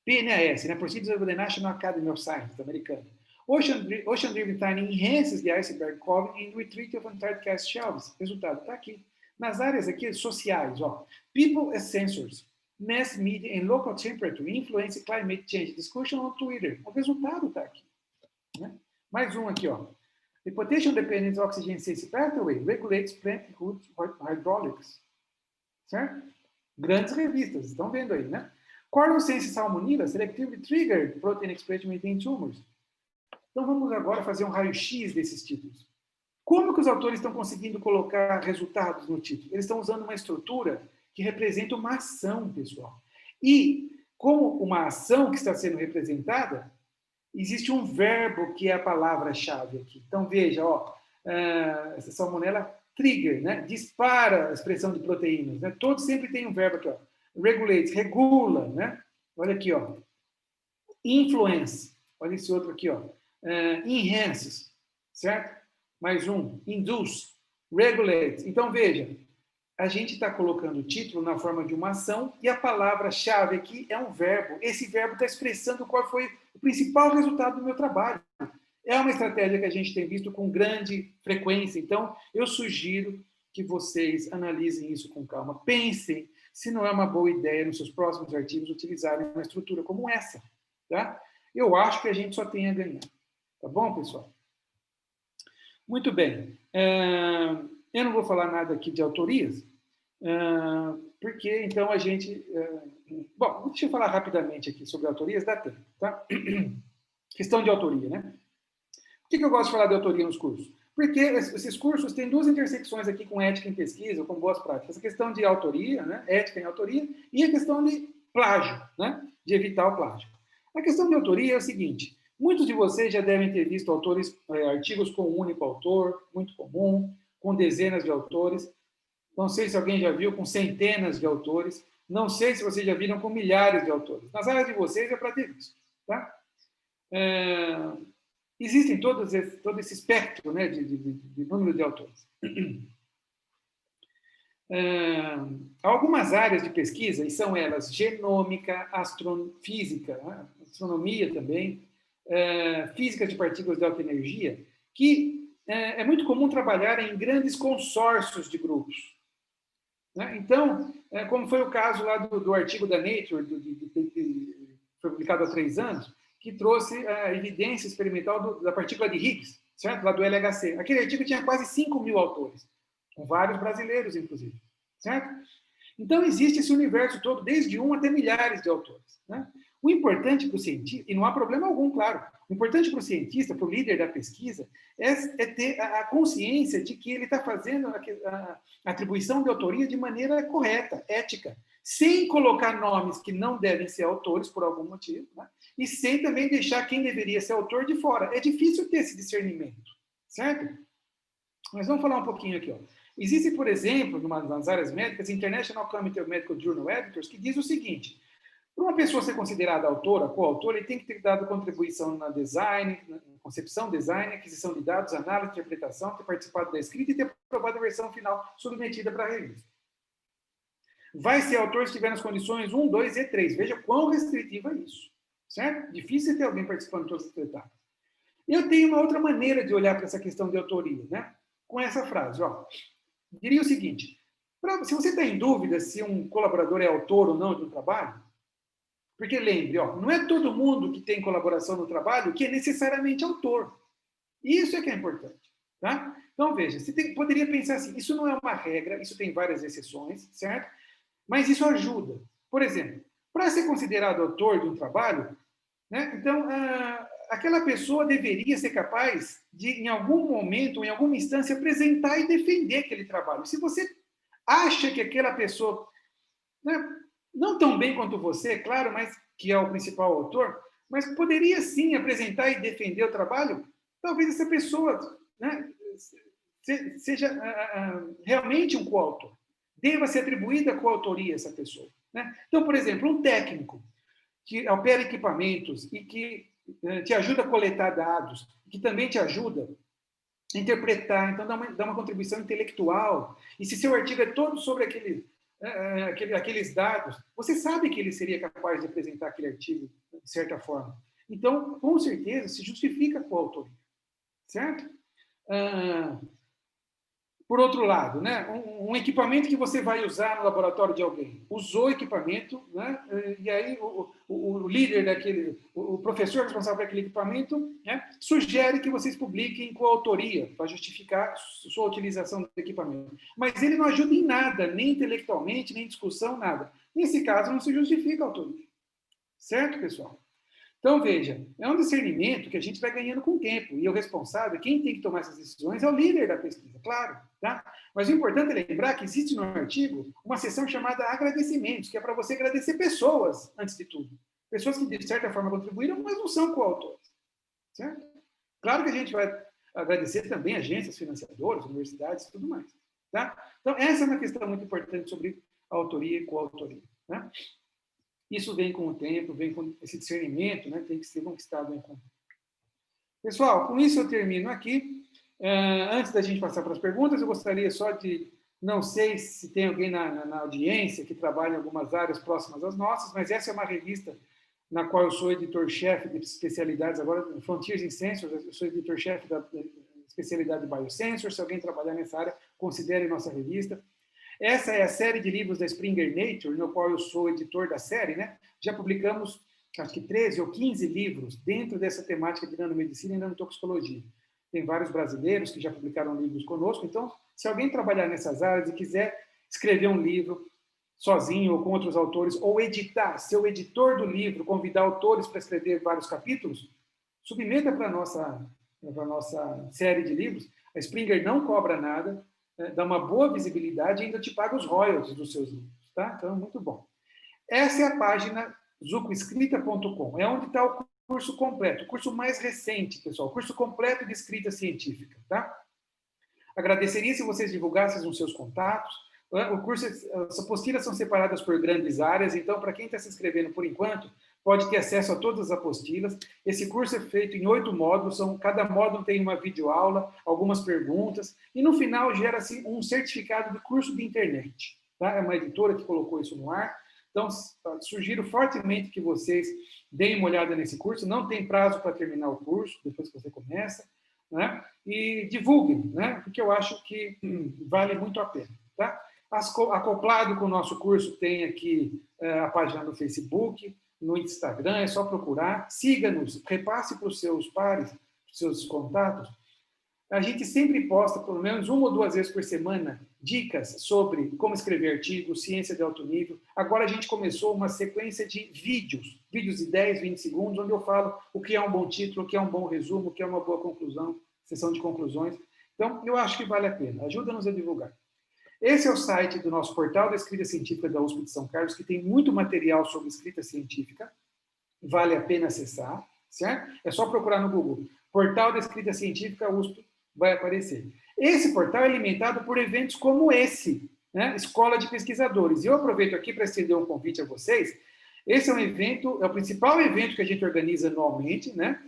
[SPEAKER 1] PNAS, né? Procedures of the National Academy of Sciences, americana. Ocean-driven timing enhances the iceberg calving and retreat of Antarctic ice shelves. O resultado está aqui. Nas áreas aqui sociais, ó, people as sensors, mass media and local temperature influence climate change discussion on Twitter. O resultado está aqui. Né? Mais um aqui, ó. The potassium-dependent oxygen sense pathway regulates plant root hydraulics. Certo? Grandes revistas, estão vendo aí, né? Coral sense salmonella selectively triggered protein expression within tumors. Então vamos agora fazer um raio-x desses títulos. Como que os autores estão conseguindo colocar resultados no título? Eles estão usando uma estrutura que representa uma ação, pessoal. E como uma ação que está sendo representada, existe um verbo que é a palavra-chave aqui. Então, veja, ó, essa salmonella trigger, né? Dispara a expressão de proteínas. Né? Todos sempre tem um verbo aqui, ó. Regulates, regula, né? Olha aqui, ó. Influence. Olha esse outro aqui, ó. Enhances, certo? Mais um. Induce, regulate. Então, veja, a gente está colocando o título na forma de uma ação e a palavra-chave aqui é um verbo. Esse verbo está expressando qual foi o principal resultado do meu trabalho. É uma estratégia que a gente tem visto com grande frequência. Então, eu sugiro que vocês analisem isso com calma. Pensem se não é uma boa ideia, nos seus próximos artigos, utilizarem uma estrutura como essa. Tá? Eu acho que a gente só tem a ganhar. Tá bom, pessoal? Muito bem. Eu não vou falar nada aqui de autorias, porque, então, a gente... Bom, deixa eu falar rapidamente aqui sobre autorias, dá tempo, tá? Questão de autoria, né? Por que eu gosto de falar de autoria nos cursos? Porque esses cursos têm duas intersecções aqui com ética em pesquisa, com boas práticas. A questão de autoria, né? Ética em autoria, e a questão de plágio, né? De evitar o plágio. A questão de autoria é o seguinte: muitos de vocês já devem ter visto artigos com um único autor, muito comum, com dezenas de autores. Não sei se alguém já viu com centenas de autores. Não sei se vocês já viram com milhares de autores. Nas áreas de vocês é para ter visto. Tá? Existem todo esse espectro, né, de número de autores. Algumas áreas de pesquisa, e são elas genômica, astrofísica, né, astronomia também, física de partículas de alta energia, que é muito comum trabalhar em grandes consórcios de grupos. Né? Então, como foi o caso lá do artigo da Nature, que foi publicado há 3 anos, que trouxe a evidência experimental da partícula de Higgs, certo? Lá do LHC. Aquele artigo tinha quase 5.000 autores, com vários brasileiros, inclusive, certo? Então, existe esse universo todo, desde 1 até milhares de autores. Né? O importante para o cientista, e não há problema algum, claro, o importante para o cientista, para o líder da pesquisa, é ter a consciência de que ele está fazendo a atribuição de autoria de maneira correta, ética, sem colocar nomes que não devem ser autores por algum motivo, né? E sem também deixar quem deveria ser autor de fora. É difícil ter esse discernimento, certo? Mas vamos falar um pouquinho aqui. Ó. Existe, por exemplo, nas áreas médicas, International Committee of Medical Journal Editors, que diz o seguinte: para uma pessoa ser considerada autora, coautora, ele tem que ter dado contribuição na design, na concepção, design, aquisição de dados, análise, interpretação, ter participado da escrita e ter aprovado a versão final submetida para a revista. Vai ser autor se tiver nas condições 1, 2 e 3. Veja quão restritivo é isso. Certo? Difícil ter alguém participando de todas as etapas. Eu tenho uma outra maneira de olhar para essa questão de autoria, né? Com essa frase, ó. Diria o seguinte: se você está em dúvida se um colaborador é autor ou não de um trabalho, porque lembre, ó, não é todo mundo que tem colaboração no trabalho que é necessariamente autor. Isso é que é importante, tá? Então, veja, você poderia pensar assim: isso não é uma regra, isso tem várias exceções, certo? Mas isso ajuda. Por exemplo, para ser considerado autor de um trabalho, né, então, aquela pessoa deveria ser capaz de, em algum momento, em alguma instância, apresentar e defender aquele trabalho. Se você acha que aquela pessoa, né, não tão bem quanto você, claro, mas que é o principal autor, mas poderia sim apresentar e defender o trabalho, talvez essa pessoa, né, seja realmente um coautor. Deva ser atribuída a coautoria a essa pessoa. Né? Então, por exemplo, um técnico que opera equipamentos e que te ajuda a coletar dados, que também te ajuda interpretar, então dá uma contribuição intelectual. E se seu artigo é todo sobre aqueles dados, você sabe que ele seria capaz de apresentar aquele artigo de certa forma. Então, com certeza, se justifica com a autoria, certo? Por outro lado, né, um equipamento que você vai usar no laboratório de alguém, usou o equipamento, né, e aí o líder daquele, o professor responsável por aquele equipamento, né, sugere que vocês publiquem com autoria, para justificar sua utilização do equipamento. Mas ele não ajuda em nada, nem intelectualmente, nem em discussão, nada. Nesse caso, não se justifica a autoria. Certo, pessoal? Então, veja, é um discernimento que a gente vai ganhando com o tempo. E o responsável, quem tem que tomar essas decisões é o líder da pesquisa, claro. Tá? Mas o importante é lembrar que existe no artigo uma seção chamada agradecimentos, que é para você agradecer pessoas, antes de tudo. Pessoas que, de certa forma, contribuíram, mas não são coautores. Certo? Claro que a gente vai agradecer também agências financiadoras, universidades e tudo mais. Tá? Então, essa é uma questão muito importante sobre autoria e coautoria. Tá? Isso vem com o tempo, vem com esse discernimento, né? Tem que ser conquistado em conta. Pessoal, com isso eu termino aqui. Antes da gente passar para as perguntas, eu gostaria só de, não sei se tem alguém na audiência que trabalha em algumas áreas próximas às nossas, mas essa é uma revista na qual eu sou editor-chefe de especialidades, agora, Frontiers in Sensors, eu sou editor-chefe da especialidade Biosensors. Se alguém trabalhar nessa área, considere nossa revista. Essa é a série de livros da Springer Nature, no qual eu sou editor da série, né? Já publicamos, acho que 13 ou 15 livros dentro dessa temática de nanomedicina e nanotoxicologia. Tem vários brasileiros que já publicaram livros conosco. Então, se alguém trabalhar nessas áreas e quiser escrever um livro sozinho ou com outros autores, ou editar, ser o editor do livro, convidar autores para escrever vários capítulos, submeta para a nossa série de livros. A Springer não cobra nada, dá uma boa visibilidade e ainda te paga os royalties dos seus livros. Tá? Então, muito bom. Essa é a página zucoescrita.com. É onde está o curso completo, o curso mais recente, pessoal, o curso completo de escrita científica. Tá? Agradeceria se vocês divulgassem nos seus contatos. O curso, as apostilas são separadas por grandes áreas, então, para quem está se inscrevendo por enquanto, pode ter acesso a todas as apostilas. Esse curso é feito em 8 módulos, cada módulo tem uma videoaula, algumas perguntas, e no final gera-se um certificado de curso de internet. Tá? É uma editora que colocou isso no ar. Então, sugiro fortemente que vocês deem uma olhada nesse curso. Não tem prazo para terminar o curso, depois que você começa, né? E divulguem, né? Porque eu acho que vale muito a pena. Tá? Acoplado com o nosso curso, tem aqui a página no Facebook, no Instagram, é só procurar. Siga-nos, repasse para os seus pares, para os seus contatos. A gente sempre posta, pelo menos 1 ou 2 vezes por semana, dicas sobre como escrever artigos, ciência de alto nível. Agora a gente começou uma sequência de vídeos de 10, 20 segundos, onde eu falo o que é um bom título, o que é um bom resumo, o que é uma boa conclusão, sessão de conclusões. Então, eu acho que vale a pena. Ajuda-nos a divulgar. Esse é o site do nosso portal da escrita científica da USP de São Carlos, que tem muito material sobre escrita científica. Vale a pena acessar, certo? É só procurar no Google. Portal da escrita científica USP vai aparecer. Esse portal é alimentado por eventos como esse, né? Escola de Pesquisadores. E eu aproveito aqui para estender um convite a vocês. Esse é um evento, é o principal evento que a gente organiza anualmente, né?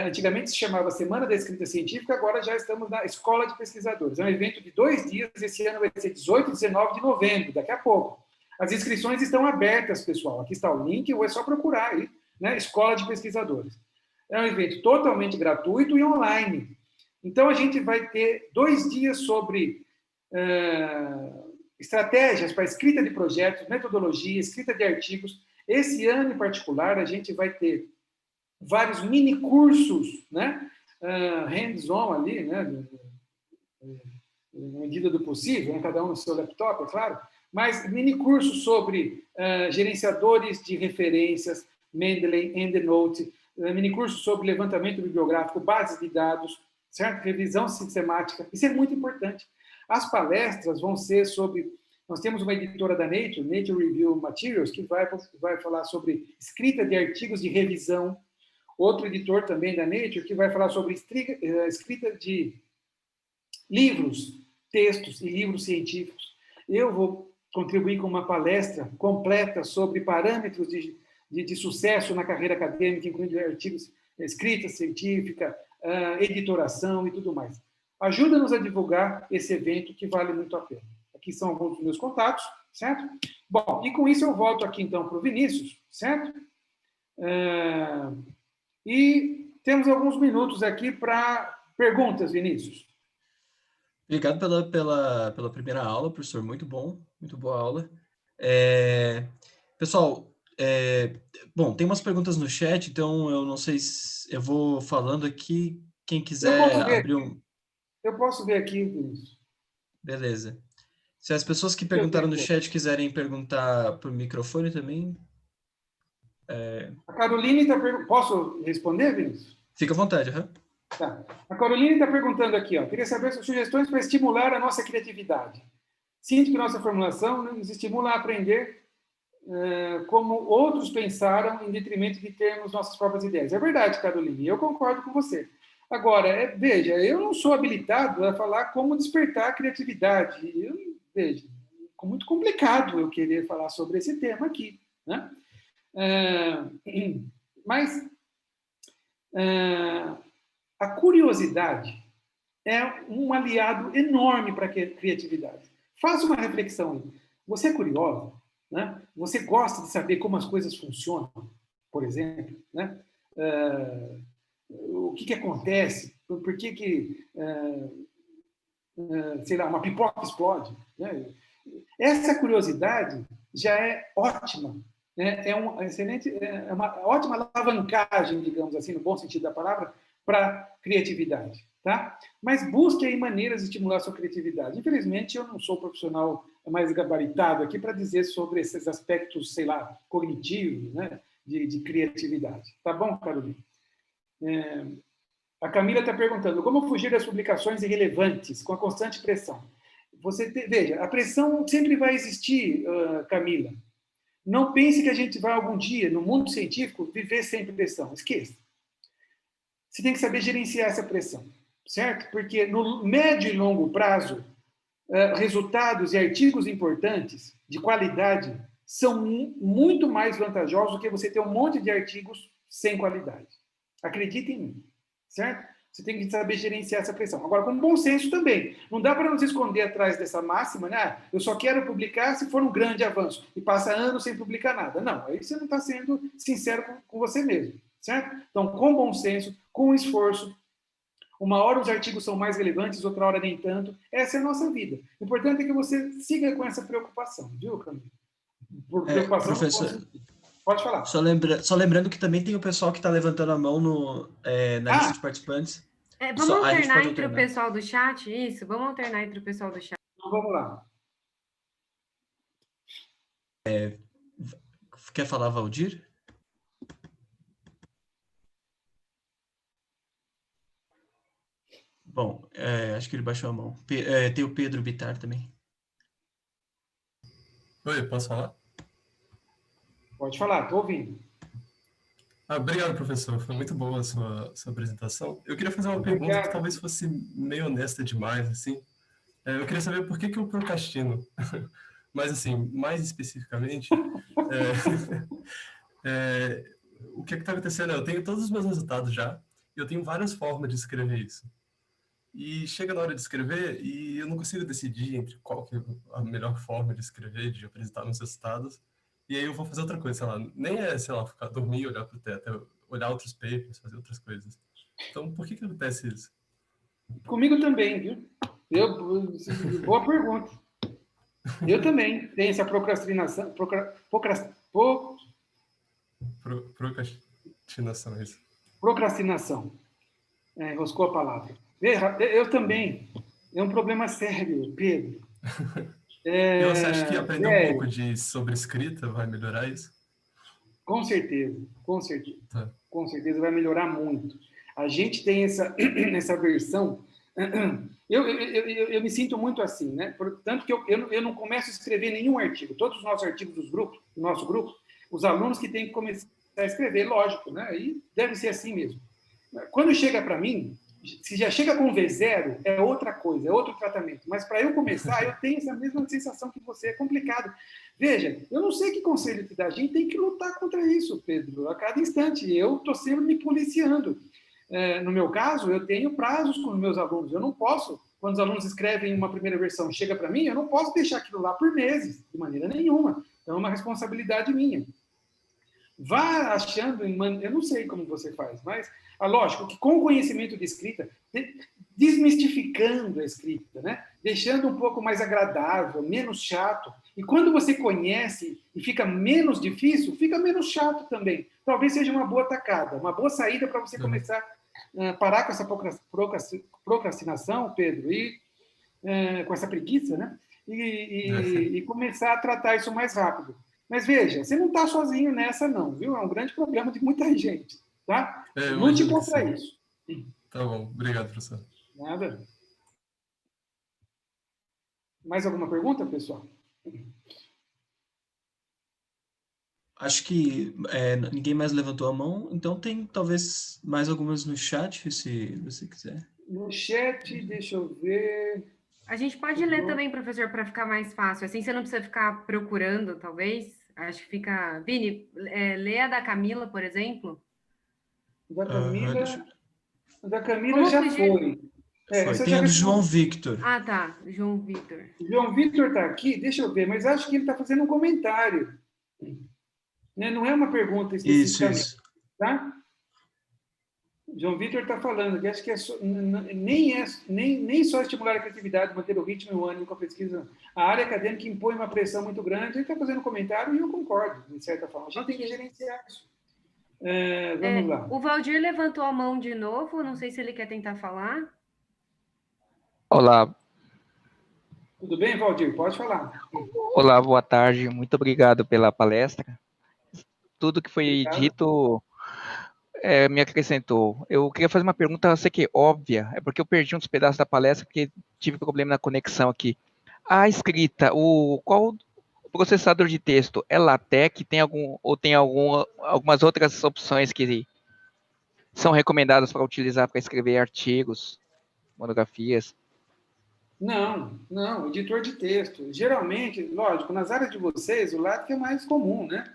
[SPEAKER 1] Antigamente se chamava Semana da Escrita Científica, agora já estamos na Escola de Pesquisadores. É um evento de 2 dias, esse ano vai ser 18 e 19 de novembro, daqui a pouco. As inscrições estão abertas, pessoal. Aqui está o link, ou é só procurar aí, né? Escola de Pesquisadores. É um evento totalmente gratuito e online. Então, a gente vai ter 2 dias sobre estratégias para escrita de projetos, metodologia, escrita de artigos. Esse ano, em particular, a gente vai ter vários mini-cursos, né? Hands-on ali, né? Na medida do possível, né? Cada um no seu laptop, é claro, mas mini-cursos sobre gerenciadores de referências, Mendeley, EndNote, mini-cursos sobre levantamento bibliográfico, bases de dados, certo? Revisão sistemática, isso é muito importante. As palestras vão ser sobre... Nós temos uma editora da Nature, Nature Review Materials, que vai falar sobre escrita de artigos de revisão. Outro editor também da Nature, que vai falar sobre escrita de livros, textos e livros científicos. Eu vou contribuir com uma palestra completa sobre parâmetros de sucesso na carreira acadêmica, incluindo artigos, escrita científica, editoração e tudo mais. Ajuda-nos a divulgar esse evento que vale muito a pena. Aqui são alguns dos meus contatos, certo? Bom, e com isso eu volto aqui então para o Vinícius, certo? E temos alguns minutos aqui para perguntas, Vinícius.
[SPEAKER 2] Obrigado pela primeira aula, professor. Muito bom, muito boa aula. Pessoal, bom, tem umas perguntas no chat, então eu não sei se eu vou falando aqui. Quem quiser abrir um.
[SPEAKER 1] Eu posso ver aqui, Vinícius.
[SPEAKER 2] Beleza. Se as pessoas que perguntaram no chat quiserem perguntar por microfone também.
[SPEAKER 1] A Caroline está perguntando. Posso responder, Vinícius?
[SPEAKER 2] Fica à vontade, uhum.
[SPEAKER 1] Tá. A Caroline está perguntando aqui, ó, queria saber sugestões para estimular a nossa criatividade. Sinto que nossa formulação nos estimula a aprender como outros pensaram, em detrimento de termos nossas próprias ideias. É verdade, Caroline, eu concordo com você. Agora, veja, eu não sou habilitado a falar como despertar a criatividade. Veja, é muito complicado eu querer falar sobre esse tema aqui, né? Mas a curiosidade é um aliado enorme para a criatividade. Faça uma reflexão. Você é curiosa? Né? Você gosta de saber como as coisas funcionam, por exemplo? Né? O que acontece? Por que sei lá, uma pipoca explode? Né? Essa curiosidade já é ótima. Né? É uma ótima alavancagem, digamos assim, no bom sentido da palavra, para criatividade. Tá? Mas busque aí maneiras de estimular a sua criatividade. Infelizmente, eu não sou profissional mais gabaritado aqui para dizer sobre esses aspectos, sei lá, cognitivos, né, de criatividade. Tá bom, Carolina? A Camila está perguntando, como fugir das publicações irrelevantes com a constante pressão? Veja, a pressão sempre vai existir, Camila. Não pense que a gente vai algum dia, no mundo científico, viver sem pressão. Esqueça. Você tem que saber gerenciar essa pressão, certo? Porque no médio e longo prazo, resultados e artigos importantes, de qualidade, são muito mais vantajosos do que você ter um monte de artigos sem qualidade. Acredite em mim, certo? Você tem que saber gerenciar essa pressão. Agora, com bom senso também. Não dá para nos esconder atrás dessa máxima, né? Eu só quero publicar se for um grande avanço. E passa anos sem publicar nada. Não, aí você não está sendo sincero com você mesmo, certo? Então, com bom senso, com esforço, uma hora os artigos são mais relevantes, outra hora nem tanto. Essa é a nossa vida. O importante é que você siga com essa preocupação, viu, Camilo? Por preocupação,
[SPEAKER 2] professor,
[SPEAKER 1] pode falar.
[SPEAKER 2] Só lembrando que também tem o pessoal que está levantando a mão na lista de participantes.
[SPEAKER 3] Vamos alternar entre o pessoal do chat, isso? Vamos alternar entre o pessoal do chat.
[SPEAKER 1] Então, vamos lá.
[SPEAKER 2] Quer falar, Valdir? Bom, acho que ele baixou a mão. Tem o Pedro Bittar também.
[SPEAKER 4] Oi, posso falar?
[SPEAKER 1] Pode falar, estou ouvindo.
[SPEAKER 4] Obrigado, professor. Foi muito boa a sua apresentação. Eu queria fazer uma pergunta que talvez fosse meio honesta demais, assim. Eu queria saber por que eu procrastino. Mas, assim, mais especificamente, o que está acontecendo? Eu tenho todos os meus resultados já, e eu tenho várias formas de escrever isso. E chega na hora de escrever e eu não consigo decidir entre qual que é a melhor forma de escrever, de apresentar meus resultados. E aí eu vou fazer outra coisa, sei lá, nem sei lá, ficar dormir, olhar para o teto, é olhar outros papers, fazer outras coisas. Então, por que acontece isso?
[SPEAKER 1] Comigo também, viu? Boa pergunta. Eu também tenho essa procrastinação.
[SPEAKER 4] Procrastinação, isso.
[SPEAKER 1] Procrastinação. Enroscou a palavra. Eu também. É um problema sério, Pedro.
[SPEAKER 4] E você acha que aprender um pouco sobre escrita vai melhorar isso?
[SPEAKER 1] Com certeza, com certeza.
[SPEAKER 4] Tá.
[SPEAKER 1] Com certeza vai melhorar muito. A gente tem essa versão... Eu me sinto muito assim, né? Tanto que eu não começo a escrever nenhum artigo. Todos os nossos artigos do nosso grupo, os alunos que têm que começar a escrever, lógico, né? E deve ser assim mesmo. Quando chega para mim, se já chega com V0, é outra coisa, é outro tratamento. Mas para eu começar, eu tenho essa mesma sensação que você. É complicado. Veja, eu não sei que conselho te dá. A gente tem que lutar contra isso, Pedro, a cada instante. Eu estou sempre me policiando. no meu caso, eu tenho prazos com os meus alunos. Eu não posso, quando os alunos escrevem uma primeira versão, chega para mim, eu não posso deixar aquilo lá por meses, de maneira nenhuma. Então, é uma responsabilidade minha. Vá achando, eu não sei como você faz, mas, lógico que com o conhecimento de escrita, desmistificando a escrita, né? Deixando um pouco mais agradável, menos chato. E quando você conhece e fica menos difícil, fica menos chato também. Talvez seja uma boa tacada, uma boa saída para você começar a parar com essa procrastinação, Pedro, e com essa preguiça, né? E começar a tratar isso mais rápido. Mas veja, você não está sozinho nessa, não, viu? É um grande problema de muita gente, tá? Lute contra isso.
[SPEAKER 4] Tá bom, obrigado, professor.
[SPEAKER 1] Nada. Mais alguma pergunta, pessoal?
[SPEAKER 2] Acho que ninguém mais levantou a mão, então tem talvez mais algumas no chat, se você quiser.
[SPEAKER 1] No chat, deixa eu ver.
[SPEAKER 3] A gente pode ler também, professor, para ficar mais fácil. Assim você não precisa ficar procurando, talvez. Acho que fica... Vini, lê a da Camila, por exemplo.
[SPEAKER 1] Da Camila já foi.
[SPEAKER 2] Tem a do João Victor.
[SPEAKER 3] Ah, tá. João Victor.
[SPEAKER 1] João Victor está aqui, deixa eu ver, mas acho que ele está fazendo um comentário. Né? Não é uma pergunta especificamente.
[SPEAKER 2] Isso.
[SPEAKER 1] Tá? João Victor está falando que acho que nem só estimular a criatividade, manter o ritmo e o ânimo com a pesquisa. A área acadêmica impõe uma pressão muito grande. Ele está fazendo um comentário e eu concordo, de certa forma. A gente tem que gerenciar isso. Vamos lá.
[SPEAKER 3] O Valdir levantou a mão de novo, não sei se ele quer tentar falar.
[SPEAKER 5] Olá.
[SPEAKER 1] Tudo bem, Valdir? Pode falar.
[SPEAKER 5] Olá, boa tarde. Muito obrigado pela palestra. Tudo que foi dito me acrescentou. Eu queria fazer uma pergunta, eu sei que é óbvia, é porque eu perdi uns pedaços da palestra porque tive problema na conexão aqui. A escrita, qual processador de texto? É LaTeX? Tem algumas outras opções que são recomendadas para utilizar para escrever artigos, monografias?
[SPEAKER 1] Não, editor de texto. Geralmente, lógico, nas áreas de vocês, o LaTeX é mais comum, né?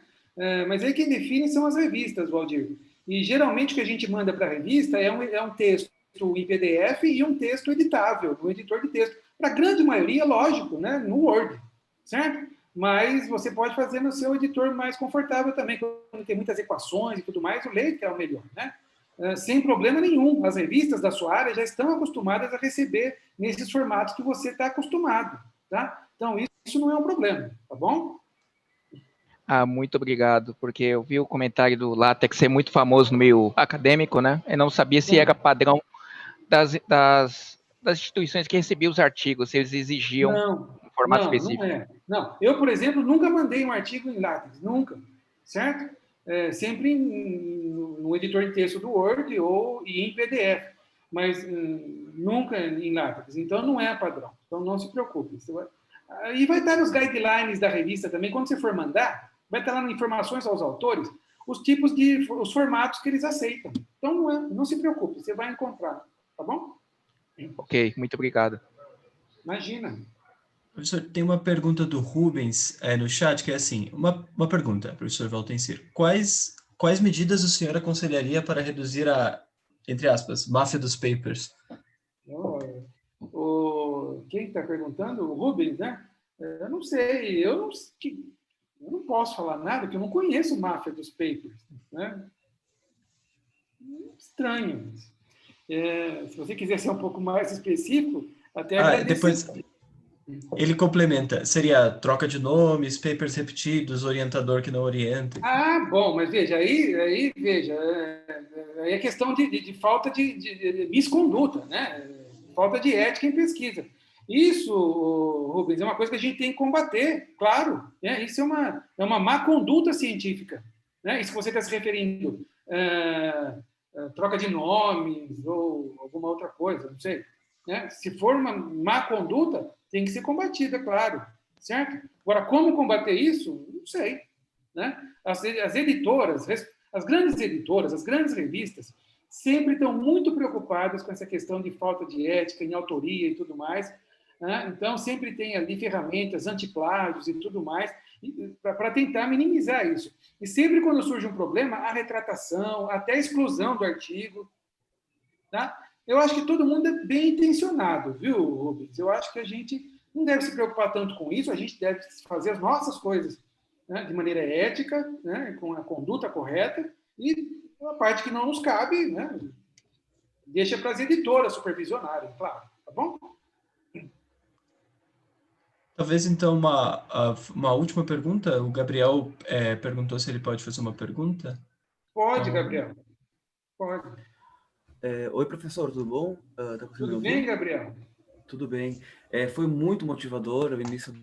[SPEAKER 1] Mas aí quem define são as revistas, Valdir. E geralmente o que a gente manda para a revista é um texto em PDF e um texto editável, no editor de texto. Para a grande maioria, lógico, né? No Word, certo? Mas você pode fazer no seu editor mais confortável também, quando tem muitas equações e tudo mais, o Leite é o melhor, né? Sem problema nenhum. As revistas da sua área já estão acostumadas a receber nesses formatos que você está acostumado, tá? Então, isso não é um problema, tá bom?
[SPEAKER 5] Muito obrigado, porque eu vi o comentário do LaTeX ser muito famoso no meio acadêmico, né? Eu não sabia se era padrão das instituições que recebiam os artigos, se eles exigiam um formato específico.
[SPEAKER 1] Não é. Não. Eu, por exemplo, nunca mandei um artigo em LaTeX, nunca, certo? Sempre no editor de texto do Word e em PDF, mas nunca em LaTeX. Então, não é padrão. Então, não se preocupe. E vai estar nos guidelines da revista também, quando você for mandar, vai estar lá nas informações aos autores, os formatos que eles aceitam. Então, não se preocupe, você vai encontrar, tá bom?
[SPEAKER 5] Ok, muito obrigado.
[SPEAKER 1] Imagina.
[SPEAKER 2] Professor, tem uma pergunta do Rubens no chat, que é assim, uma pergunta, professor Valtencir. Quais medidas o senhor aconselharia para reduzir a, entre aspas, máfia dos papers?
[SPEAKER 1] Quem está perguntando? O Rubens, né? Eu não sei, eu não posso falar nada, porque eu não conheço máfia dos papers, né? Estranho. Se você quiser ser um pouco mais específico, até agradecer.
[SPEAKER 2] Depois ele complementa, seria troca de nomes, papers repetidos, orientador que não orienta.
[SPEAKER 1] Bom, mas veja, aí é questão de falta de misconduta, né? Falta de ética em pesquisa. Isso, Rubens, é uma coisa que a gente tem que combater, claro. Né? Isso é uma má conduta científica. Né? Isso que você está se referindo, troca de nomes ou alguma outra coisa, não sei. Né? Se for uma má conduta, tem que ser combatida, claro. Certo? Agora, como combater isso? Não sei. Né? As editoras, as grandes editoras, as grandes revistas, sempre estão muito preocupadas com essa questão de falta de ética em autoria e tudo mais. Né? Então, sempre tem ali ferramentas antiplágios e tudo mais para tentar minimizar isso. E sempre quando surge um problema, a retratação, até a exclusão do artigo. Tá? Eu acho que todo mundo é bem intencionado, viu, Rubens? Eu acho que a gente não deve se preocupar tanto com isso, a gente deve fazer as nossas coisas, né, de maneira ética, né, com a conduta correta, e a parte que não nos cabe, né, deixa para as editoras supervisionarem, claro, tá bom?
[SPEAKER 2] Talvez, então, uma última pergunta. O Gabriel perguntou se ele pode fazer uma pergunta.
[SPEAKER 1] Pode,
[SPEAKER 2] Então,
[SPEAKER 1] Gabriel, pode.
[SPEAKER 6] Oi, professor, tudo bom? Tá conseguindo me
[SPEAKER 1] Tudo
[SPEAKER 6] ouvir?
[SPEAKER 1] bem, Gabriel?
[SPEAKER 6] Tudo bem. Foi muito motivador o início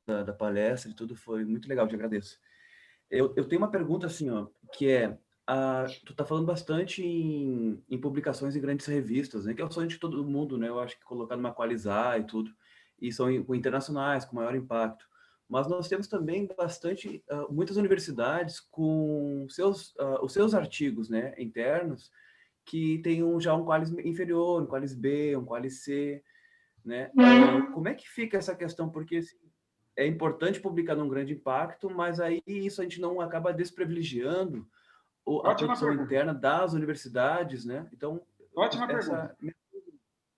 [SPEAKER 6] da palestra e tudo, foi muito legal, te agradeço. Eu tenho uma pergunta assim, ó, que tu tá falando bastante em publicações em grandes revistas, né, que é o sonho de todo mundo, né, eu acho que colocar numa Qualizar e tudo, e são internacionais, com maior impacto. Mas nós temos também muitas universidades com os seus artigos, né, internos, que tem já um Qualis inferior, um Qualis B, um Qualis C, né? Como é que fica essa questão? Porque assim, é importante publicar num grande impacto, mas aí isso a gente não acaba desprivilegiando a
[SPEAKER 1] Ótima
[SPEAKER 6] produção
[SPEAKER 1] pergunta.
[SPEAKER 6] interna das universidades, né? Então,
[SPEAKER 1] Ótima pergunta.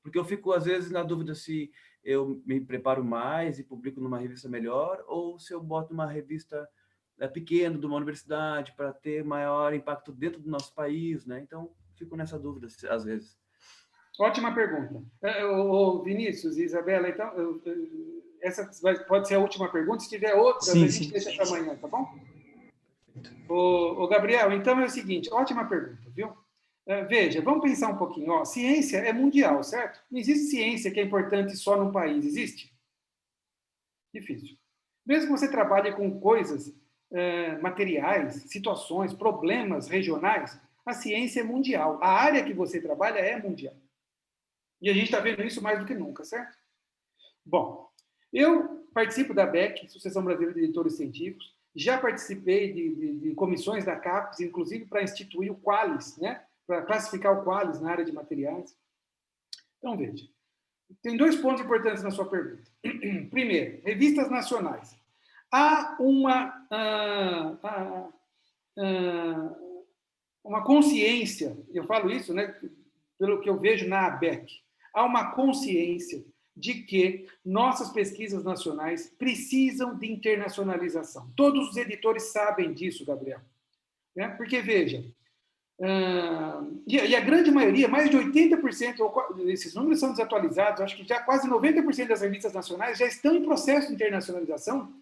[SPEAKER 6] porque eu fico às vezes na dúvida se eu me preparo mais e publico numa revista melhor ou se eu boto uma revista pequena de uma universidade para ter maior impacto dentro do nosso país, né? Então, fico nessa dúvida às vezes.
[SPEAKER 1] Ótima pergunta. Vinícius e Isabela, então, essa pode ser a última pergunta. Se tiver outras,
[SPEAKER 2] sim,
[SPEAKER 1] a gente deixa para amanhã, tá bom? Gabriel, então é o seguinte, ótima pergunta, viu? Veja, vamos pensar um pouquinho. Ó, ciência é mundial, certo? Não existe ciência que é importante só num país, existe? Difícil. Mesmo que você trabalhe com coisas materiais, situações, problemas regionais, a ciência é mundial. A área que você trabalha é mundial. E a gente está vendo isso mais do que nunca, certo? Bom, eu participo da BEC, Associação Brasileira de Editores Científicos, já participei de comissões da CAPES, inclusive para instituir o Qualis, né? Para classificar o Qualis na área de materiais. Então, veja, tem 2 pontos importantes na sua pergunta. Primeiro, revistas nacionais. Há uma consciência, eu falo isso, né, pelo que eu vejo na ABEC, há uma consciência de que nossas pesquisas nacionais precisam de internacionalização. Todos os editores sabem disso, Gabriel. Né? Porque, veja, e a grande maioria, mais de 80%, esses números são desatualizados, acho que já quase 90% das revistas nacionais já estão em processo de internacionalização,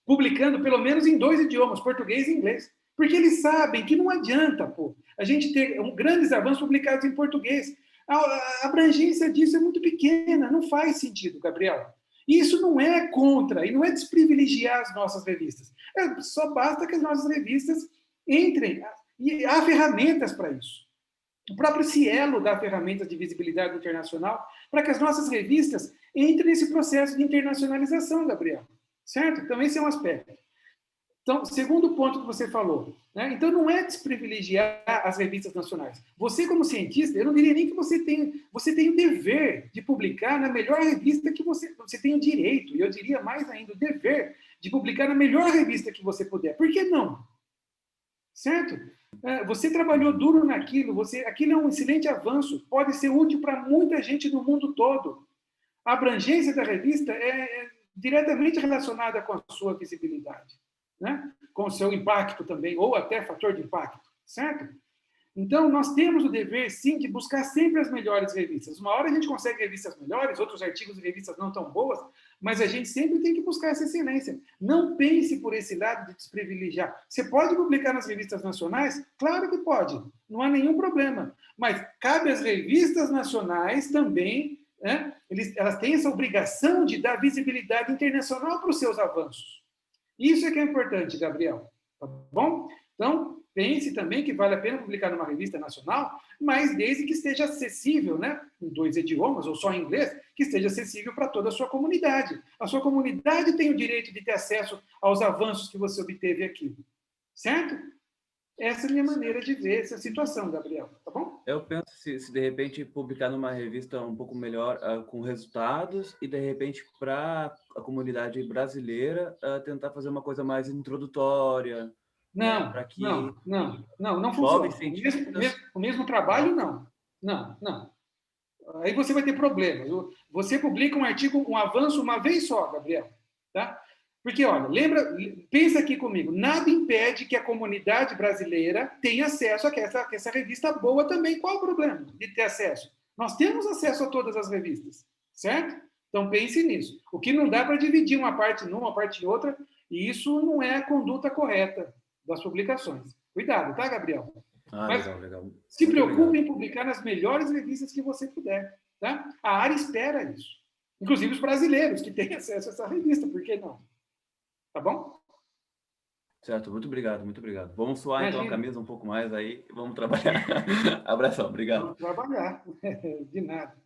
[SPEAKER 1] publicando pelo menos em 2 idiomas, português e inglês. Porque eles sabem que não adianta, pô, a gente ter grandes avanços publicados em português. A abrangência disso é muito pequena, não faz sentido, Gabriel. E isso não é contra, e não é desprivilegiar as nossas revistas. Só basta que as nossas revistas entrem, e há ferramentas para isso. O próprio Cielo dá ferramentas de visibilidade internacional para que as nossas revistas entrem nesse processo de internacionalização, Gabriel. Certo? Então, esse é um aspecto. Então, segundo ponto que você falou, né? Então não é desprivilegiar as revistas nacionais. Você, como cientista, eu não diria nem que você tem o dever de publicar na melhor revista que você tem o direito, e eu diria mais ainda, o dever de publicar na melhor revista que você puder. Por que não? Certo? Você trabalhou duro naquilo, aquilo é um excelente avanço, pode ser útil para muita gente no mundo todo. A abrangência da revista é diretamente relacionada com a sua visibilidade, né? Com o seu impacto também, ou até fator de impacto, certo? Então, nós temos o dever, sim, de buscar sempre as melhores revistas. Uma hora a gente consegue revistas melhores, outros artigos de revistas não tão boas, mas a gente sempre tem que buscar essa excelência. Não pense por esse lado de desprivilegiar. Você pode publicar nas revistas nacionais? Claro que pode, não há nenhum problema. Mas cabe às revistas nacionais também, né? Elas têm essa obrigação de dar visibilidade internacional para os seus avanços. Isso é que é importante, Gabriel. Tá bom? Então, pense também que vale a pena publicar numa revista nacional, mas desde que esteja acessível, né, em 2 idiomas ou só em inglês, que esteja acessível para toda a sua comunidade. A sua comunidade tem o direito de ter acesso aos avanços que você obteve aqui. Certo? Essa é a minha maneira de ver essa situação, Gabriel. Tá bom?
[SPEAKER 6] Eu penso se de repente publicar numa revista um pouco melhor com resultados e de repente para a comunidade brasileira tentar fazer uma coisa mais introdutória,
[SPEAKER 1] Não,
[SPEAKER 6] para que
[SPEAKER 1] não funciona.
[SPEAKER 6] jovens cientistas...
[SPEAKER 1] O mesmo trabalho, não. Não. Aí você vai ter problemas. Você publica um artigo, um avanço uma vez só, Gabriel. Tá? Porque, olha, pensa aqui comigo, nada impede que a comunidade brasileira tenha acesso a essa revista boa também. Qual o problema de ter acesso? Nós temos acesso a todas as revistas, certo? Então pense nisso. O que não dá para dividir uma parte numa, uma parte em outra, e isso não é a conduta correta das publicações. Cuidado, tá, Gabriel? Mas
[SPEAKER 6] legal.
[SPEAKER 1] Se preocupe em publicar nas melhores revistas que você puder. Tá? A área espera isso. Inclusive os brasileiros que têm acesso a essa revista, por que não? Tá bom?
[SPEAKER 6] Certo, muito obrigado. Vamos suar
[SPEAKER 1] Imagina.
[SPEAKER 6] então a camisa um pouco mais aí, vamos trabalhar. Abração, obrigado.
[SPEAKER 1] Vamos trabalhar. De nada.